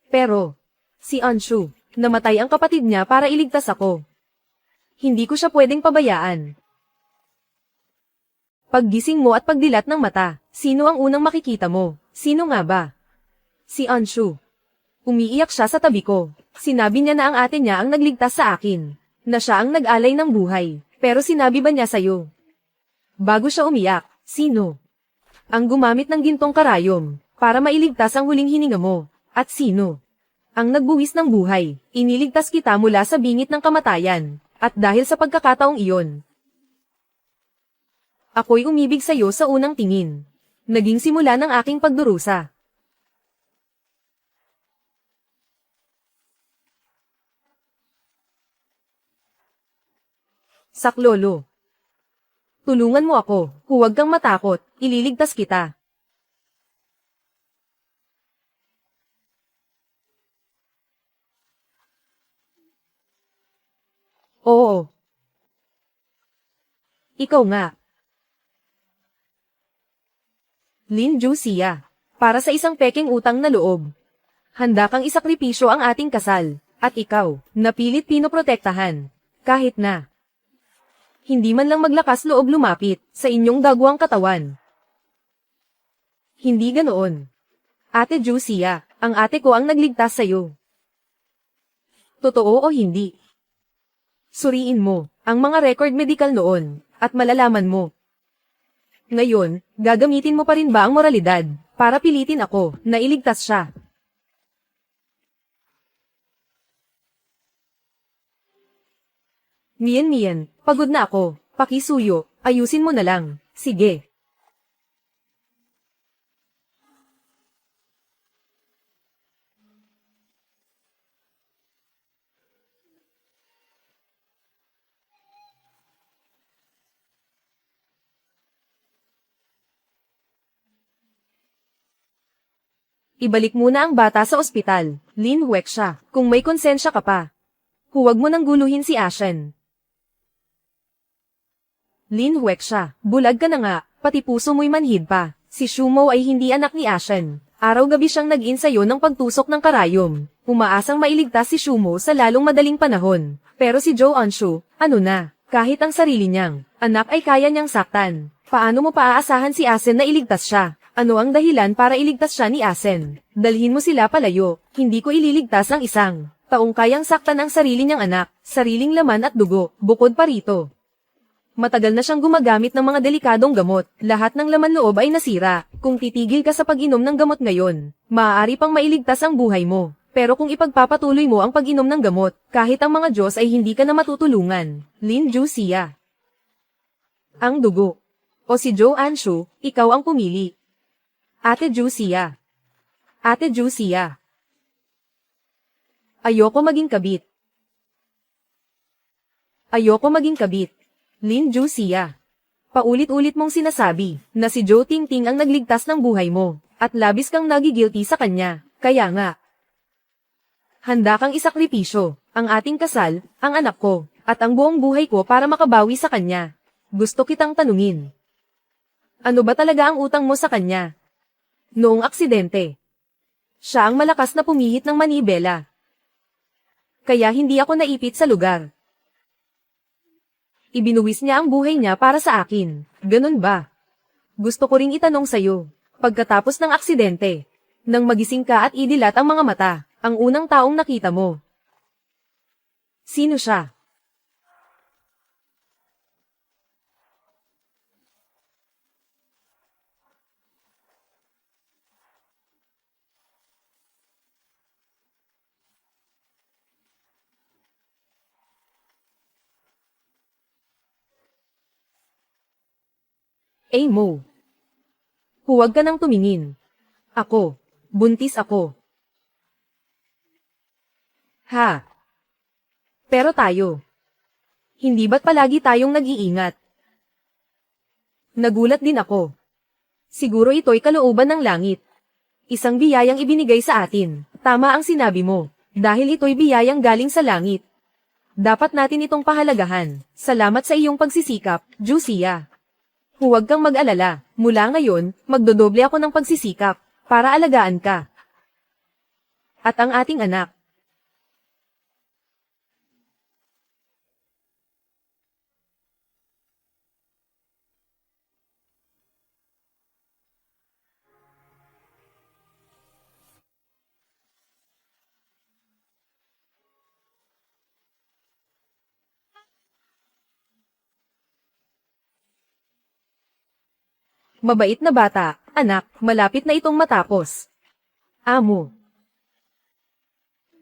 Pero, si Anshu, Namatay ang kapatid niya para iligtas ako. Hindi ko siya pwedeng pabayaan. Paggising mo at pagdilat ng mata, sino ang unang makikita mo? Sino nga ba? Si Anshu. Umiiyak siya sa tabi ko. Sinabi niya na ang ate niya ang nagligtas sa akin. Na siya ang nag-alay ng buhay. Pero sinabi ba niya sa'yo? Bago siya umiyak, sino? Ang gumamit ng gintong karayom, para mailigtas ang huling hininga mo. At sino? Ang nagbuwis ng buhay, iniligtas kita mula sa bingit ng kamatayan. At dahil sa pagkakataong iyon, ako'y umibig sa'yo sa unang tingin. Naging simula ng aking pagdurusa. Saklolo. Tulungan mo ako, huwag kang matakot, ililigtas kita. Oo. Ikaw nga. Lin Jusia. Para sa isang peking utang na loob. Handa kang isakripisyo ang ating kasal, at ikaw, napilit pinoprotektahan. Kahit na hindi man lang maglakas loob lumapit sa inyong dagwang katawan. Hindi ganoon. Ate Jusia, ang ate ko ang nagligtas sa'yo. Totoo o hindi? Suriin mo ang mga record medical noon, at malalaman mo. Ngayon, gagamitin mo pa rin ba ang moralidad para pilitin ako na iligtas siya? Mian, pagod na ako. Pakisuyo, ayusin mo na lang. Sige. Ibalik muna ang bata sa ospital. Lin Weksha, kung may konsensya ka pa. Huwag mo nang guluhin si Ashen. Lin Weksha, bulag ka na nga, pati puso mo'y manhid pa. Si Shumo ay hindi anak ni Ashen. Araw-gabi siyang nag-insayo ng pagtusok ng karayom. Umaasang mailigtas si Shumo sa lalong madaling panahon. Pero si Jo Anshu, ano na, kahit ang sarili niyang anak ay kaya niyang saktan. Paano mo paaasahan si Asen na iligtas siya? Ano ang dahilan para iligtas siya ni Asen? Dalhin mo sila palayo, hindi ko ililigtas ang isang taong kayang saktan ang sarili niyang anak, sariling laman at dugo, bukod pa rito. Matagal na siyang gumagamit ng mga delikadong gamot, lahat ng laman loob ay nasira. Kung titigil ka sa pag-inom ng gamot ngayon, maaari pang mailigtas ang buhay mo. Pero kung ipagpapatuloy mo ang pag-inom ng gamot, kahit ang mga Diyos ay hindi ka na matutulungan. Lin Jusia. Ang dugo. O si Jo Anshu, ikaw ang pumili. Ate Jusia. Ate Jusia. Ayoko maging kabit. Ayoko maging kabit. Lin Jusia. Paulit-ulit mong sinasabi na si Jo Tingting ang nagligtas ng buhay mo, at labis kang nagigilty sa kanya, kaya nga. Handa kang isakripisyo, ang ating kasal, ang anak ko, at ang buong buhay ko para makabawi sa kanya. Gusto kitang tanungin. Ano ba talaga ang utang mo sa kanya? Noong aksidente. Siya ang malakas na pumihit ng manibela. Kaya hindi ako naipit sa lugar. Ibinuwis niya ang buhay niya para sa akin. Ganun ba? Gusto ko ring itanong sa'yo. Pagkatapos ng aksidente, nang magising ka at idilat ang mga mata, ang unang taong nakita mo. Sino siya? Mo. Huwag ka nang tumingin. Ako. Buntis ako. Ha? Pero tayo. Hindi ba't palagi tayong nag-iingat? Nagulat din ako. Siguro ito'y kalooban ng langit. Isang biyayang ibinigay sa atin. Tama ang sinabi mo. Dahil ito'y biyayang galing sa langit. Dapat natin itong pahalagahan. Salamat sa iyong pagsisikap, Jusia. Huwag kang mag-alala, mula ngayon, magdodoble ako ng pagsisikap, para alagaan ka. At ang ating anak. Mabait na bata, anak, malapit na itong matapos. Amo.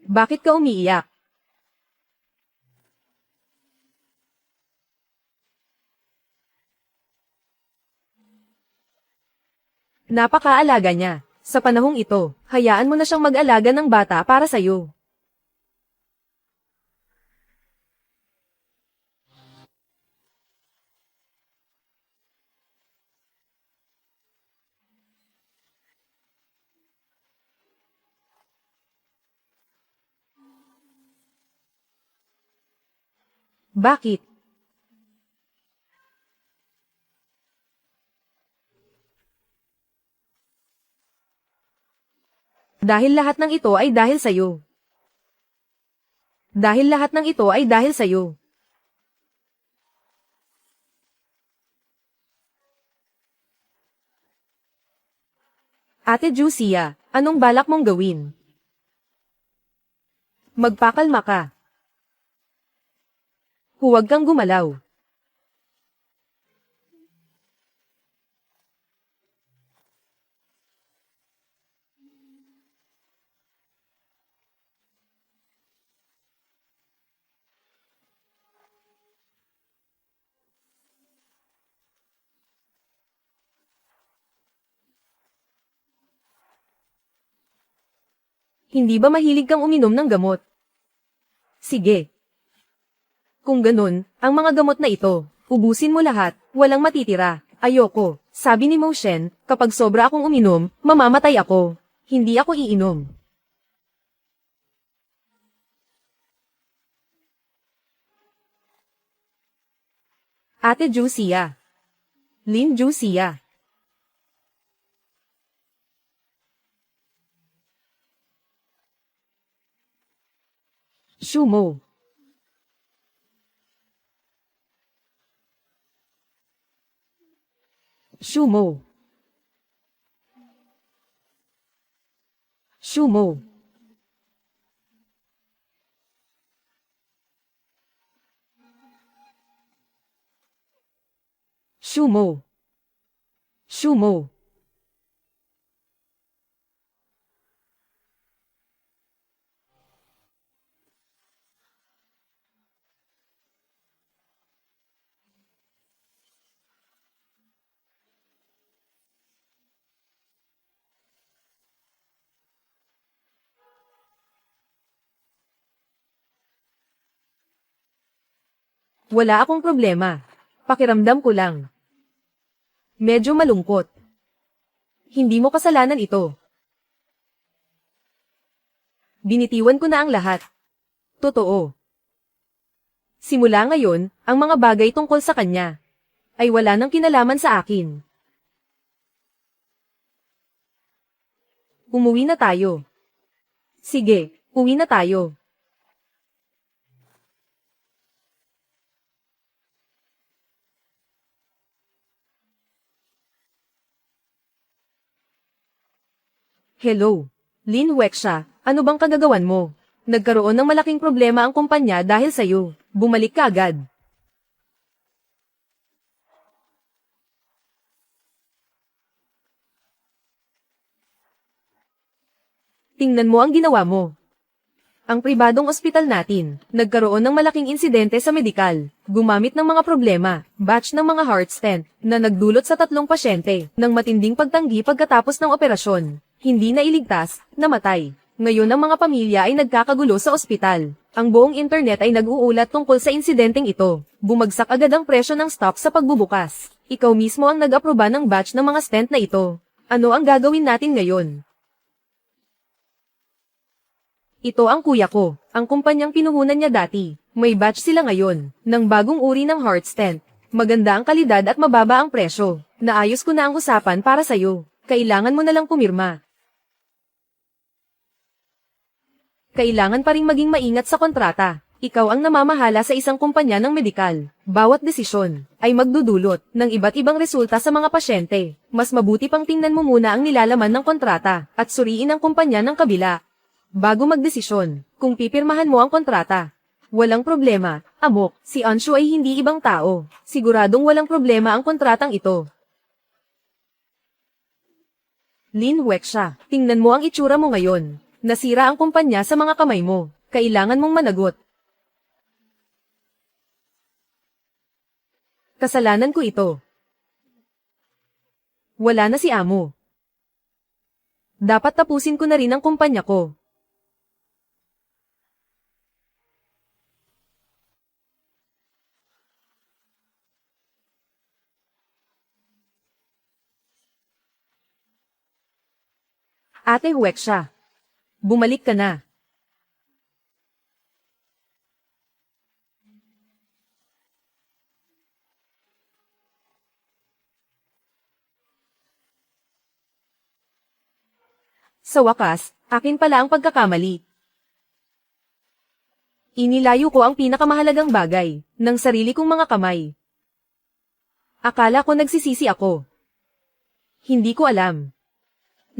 Bakit ka umiiyak? Napakaalaga niya. Sa panahong ito, hayaan mo na siyang mag-alaga ng bata para sa'yo. Bakit? Dahil lahat ng ito ay dahil sa'yo. Dahil lahat ng ito ay dahil sa'yo. Ate Jusia, anong balak mong gawin? Magpakalma ka. Huwag kang gumalaw. Hindi ba mahilig kang uminom ng gamot? Sige. Kung ganun, ang mga gamot na ito, ubusin mo lahat, walang matitira. Ayoko, sabi ni Mo Shen, kapag sobra akong uminom, mamamatay ako. Hindi ako iinom. Ate Jusia. Lin Jusia. Shumo. Shumo. Shumo. Shumo. Shumo. Wala akong problema. Pakiramdam ko lang. Medyo malungkot. Hindi mo kasalanan ito. Binitiwan ko na ang lahat. Totoo. Simula ngayon, ang mga bagay tungkol sa kanya ay wala nang kinalaman sa akin. Umuwi na tayo. Sige, uwi na tayo. Hello. Lin Wexia, ano bang kagagawan mo? Nagkaroon ng malaking problema ang kumpanya dahil sa'yo. Bumalik ka agad. Tingnan mo ang ginawa mo. Ang pribadong ospital natin, nagkaroon ng malaking insidente sa medikal, gumamit ng mga problema, batch ng mga heart stent, na nagdulot sa 3 pasyente, ng matinding pagtanggi pagkatapos ng operasyon. Hindi na iligtas, namatay. Ngayon ang mga pamilya ay nagkakagulo sa ospital. Ang buong internet ay nag-uulat tungkol sa insidenteng ito. Bumagsak agad ang presyo ng stock sa pagbubukas. Ikaw mismo ang nag-aproba ng batch ng mga stent na ito. Ano ang gagawin natin ngayon? Ito ang kuya ko, ang kumpanyang pinuhunan niya dati. May batch sila ngayon, ng bagong uri ng heart stent. Maganda ang kalidad at mababa ang presyo. Naayos ko na ang usapan para sa'yo. Kailangan mo na lang pumirma. Kailangan pa ring maging maingat sa kontrata. Ikaw ang namamahala sa isang kumpanya ng medikal. Bawat desisyon ay magdudulot ng iba't ibang resulta sa mga pasyente. Mas mabuti pang tingnan mo muna ang nilalaman ng kontrata at suriin ang kumpanya ng kabila bago magdesisyon kung pipirmahan mo ang kontrata. Walang problema, Amok, si Anshu ay hindi ibang tao. Siguradong walang problema ang kontratang ito. Lin Wexia, tingnan mo ang itsura mo ngayon. Nasira ang kumpanya sa mga kamay mo. Kailangan mong managot. Kasalanan ko ito. Wala na si amo. Dapat tapusin ko na rin ang kumpanya ko. Ate Wexia, bumalik ka na. Sa wakas, akin pala ang pagkakamali. Inilayo ko ang pinakamahalagang bagay, ng sarili kong mga kamay. Akala ko nagsisisi ako. Hindi ko alam.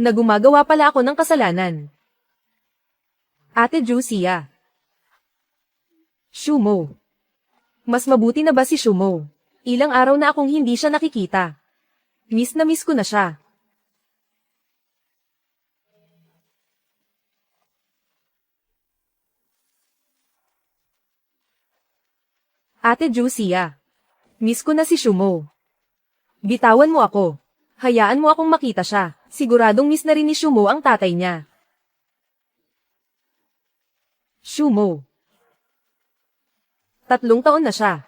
Na gumagawa pala ako ng kasalanan. Ate Jusia. Shumo. Mas mabuti na ba si Shumo? Ilang araw na akong hindi siya nakikita. Miss na miss ko na siya. Ate Jusia. Miss ko na si Shumo. Bitawan mo ako. Hayaan mo akong makita siya. Siguradong miss na rin ni Shumo ang tatay niya. Shumo. 3 taon na siya.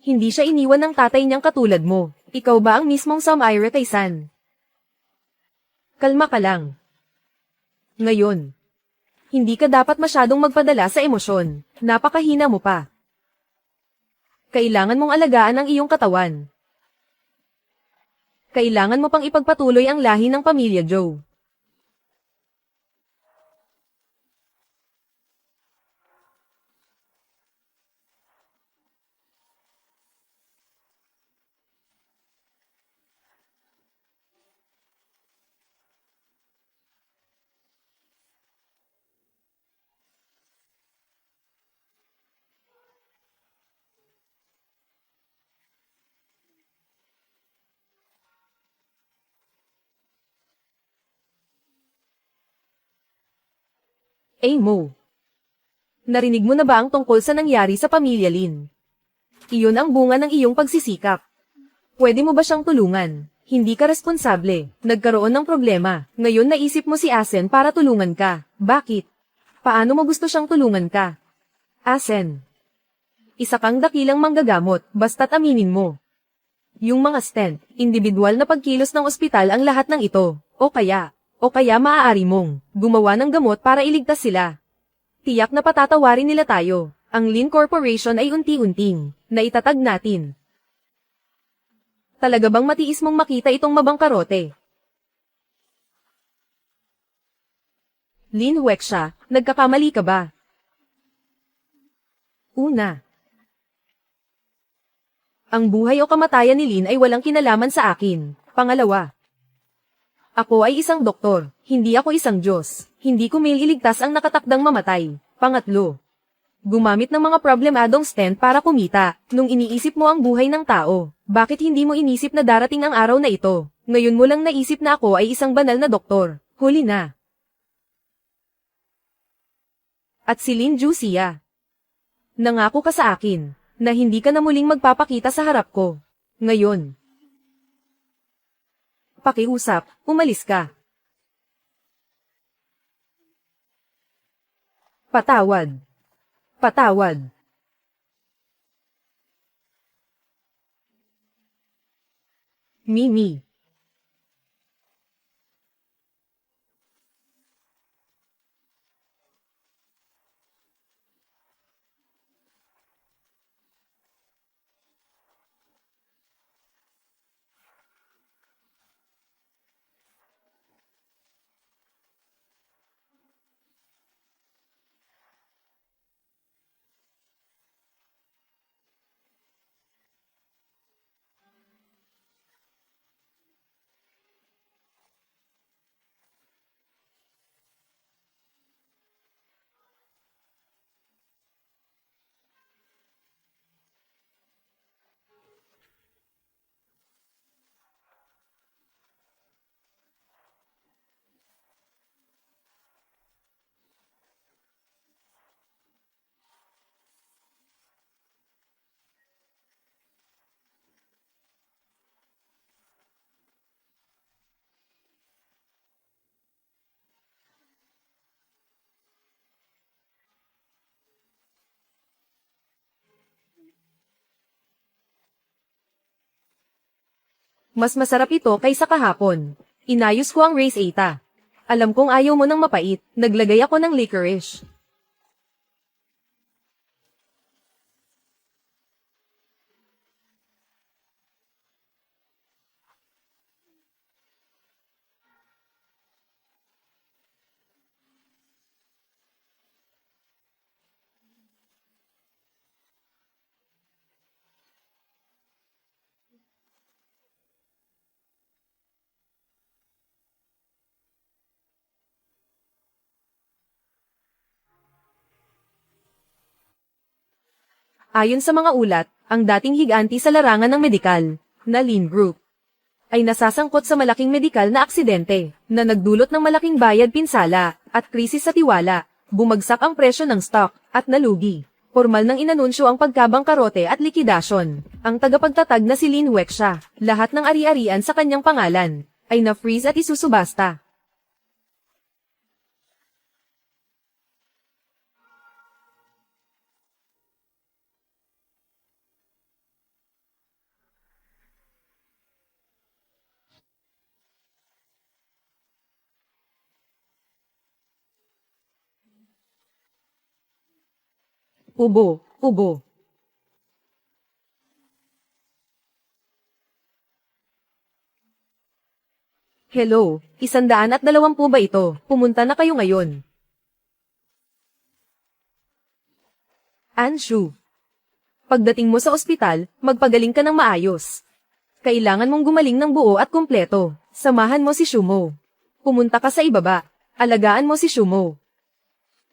Hindi siya iniwan ng tatay niyang katulad mo. Ikaw ba ang mismong Samaira Kaisan? Kalma ka lang. Ngayon. Hindi ka dapat masyadong magpadala sa emosyon. Napakahina mo pa. Kailangan mong alagaan ang iyong katawan. Kailangan mo pang ipagpatuloy ang lahi ng pamilya Joe. Mo. Narinig mo na ba ang tungkol sa nangyari sa pamilya Lin? Iyon ang bunga ng iyong pagsisikap. Pwede mo ba siyang tulungan? Hindi ka responsable. Nagkaroon ng problema. Ngayon naisip mo si Asen para tulungan ka. Bakit? Paano mo gusto siyang tulungan ka? Asen. Isa kang dakilang manggagamot, basta't aminin mo. Yung mga stent, individual na pagkilos ng ospital ang lahat ng ito. O kaya maaari mong gumawa ng gamot para iligtas sila. Tiyak na patatawarin nila tayo. Ang Lin Corporation ay unti-unting na itatag natin. Talaga bang matiis mong makita itong mabangkarote? Lin Wexia, nagkakamali ka ba? Una. Ang buhay o kamatayan ni Lin ay walang kinalaman sa akin. Pangalawa. Ako ay isang doktor, hindi ako isang Diyos. Hindi ko iligtas ang nakatakdang mamatay. Pangatlo. Gumamit ng mga problemadong stent para kumita. Nung iniisip mo ang buhay ng tao, bakit hindi mo inisip na darating ang araw na ito? Ngayon mo lang naisip na ako ay isang banal na doktor. Huli na. At si Lin Jusia. Nangako ka sa akin na hindi ka na muling magpapakita sa harap ko. Ngayon. Pakiusap, umalis ka. Patawad. Patawad. Mimi. Mas masarap ito kaysa kahapon. Inayos ko ang race 8. Alam kong ayaw mo ng mapait, naglagay ako ng licorice. Ayon sa mga ulat, ang dating higanti sa larangan ng medikal, na Lin Group, ay nasasangkot sa malaking medikal na aksidente, na nagdulot ng malaking bayad pinsala, at krisis sa tiwala, bumagsak ang presyo ng stock, at nalugi. Formal nang inanunsyo ang pagkabangkarote at likidasyon. Ang tagapagtatag na si Lin Wexia, lahat ng ari-arian sa kanyang pangalan, ay na-freeze at isusubasta. Ubo, ubo. Hello, 120 ba ito? Pumunta na kayo ngayon. Anshu. Pagdating mo sa ospital, magpagaling ka ng maayos. Kailangan mong gumaling ng buo at kumpleto. Samahan mo si Shumo. Pumunta ka sa ibaba. Alagaan mo si Shumo.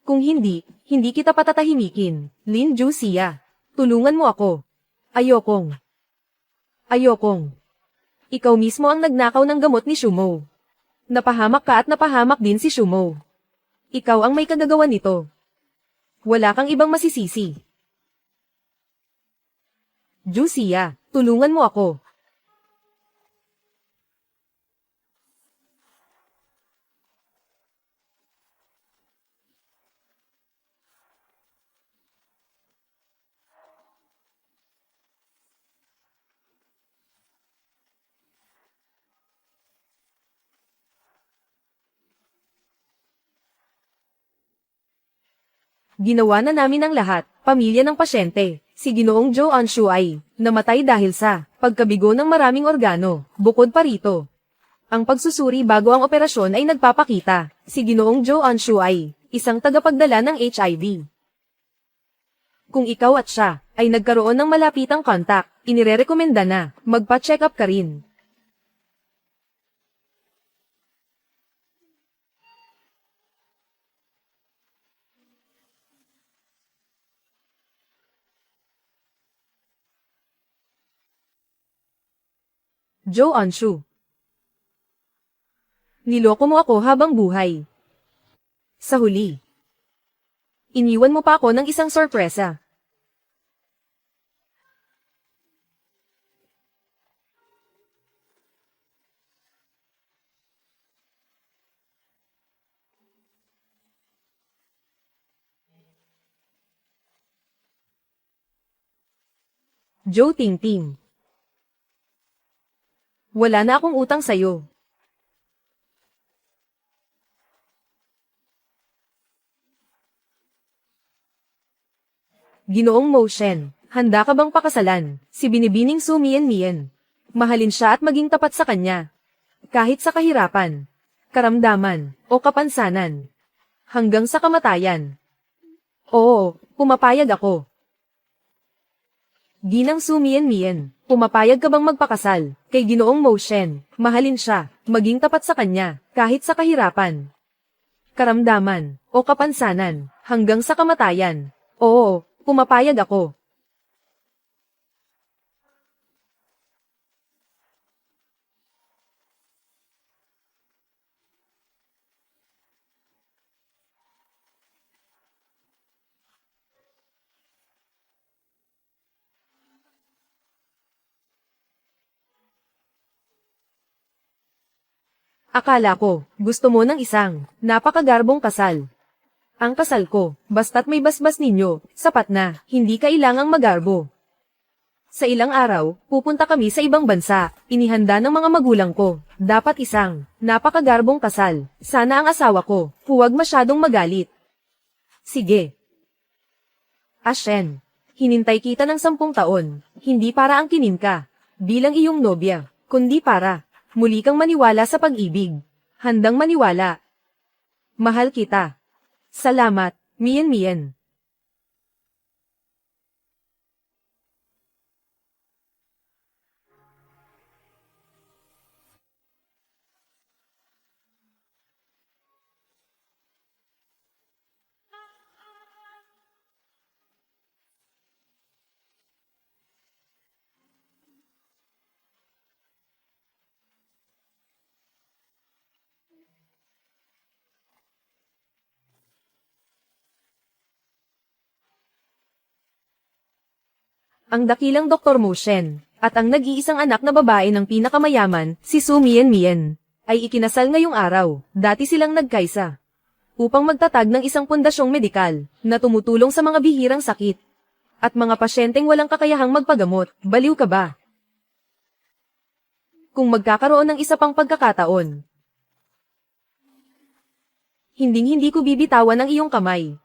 Kung hindi, hindi kita patatahimikin. Lin Jusia. Tulungan mo ako. Ayokong. Ayokong. Ikaw mismo ang nagnakaw ng gamot ni Shumo. Napahamak ka at napahamak din si Shumo. Ikaw ang may kagagawan nito. Wala kang ibang masisisi. Jusia, tulungan mo ako. Ginawa na namin ang lahat, pamilya ng pasyente. Si Ginoong Jo Anshu ay namatay dahil sa pagkabigo ng maraming organo. Bukod pa rito, ang pagsusuri bago ang operasyon ay nagpapakita. Si Ginoong Jo Anshu ay isang tagapagdala ng HIV. Kung ikaw at siya ay nagkaroon ng malapitang contact, inirerekomenda na magpa-check up ka rin. Jo Anshu. Niloko mo ako habang buhay. Sa huli, iniwan mo pa ako ng isang sorpresa. Jo Tingting. Wala na akong utang sa'yo. Ginoong Mo Shen, handa ka bang pakasalan si Binibining Su Mian? Mahalin siya at maging tapat sa kanya. Kahit sa kahirapan, karamdaman, o kapansanan. Hanggang sa kamatayan. Oo, pumapayag ako. Ginang Su Mian, pumapayag ka bang magpakasal kay Ginoong Mo Shen? Mahalin siya, maging tapat sa kanya, kahit sa kahirapan, karamdaman, o kapansanan, hanggang sa kamatayan. Oo, pumapayag ako. Akala ko, gusto mo ng isang napakagarbong kasal. Ang kasal ko, basta't may basbas ninyo, sapat na, hindi kailangang magarbo. Sa ilang araw, pupunta kami sa ibang bansa. Inihanda ng mga magulang ko. Dapat isang napakagarbong kasal. Sana ang asawa ko, huwag masyadong magalit. Sige. Ashen, hinintay kita ng 10 taon, hindi para angkinin ka, bilang iyong nobya, kundi para muli kang maniwala sa pag-ibig. Handang maniwala. Mahal kita. Salamat, Mien Mien. Ang dakilang Dr. Mo Shen, at ang nag-iisang anak na babae ng pinakamayaman, si Su Mien Mien, ay ikinasal ngayong araw. Dati silang nagkaisa upang magtatag ng isang pundasyong medikal na tumutulong sa mga bihirang sakit at mga pasyenteng walang kakayahang magpagamot. Baliw ka ba? Kung magkakaroon ng isa pang pagkakataon, hinding-hindi ko bibitawan ang iyong kamay.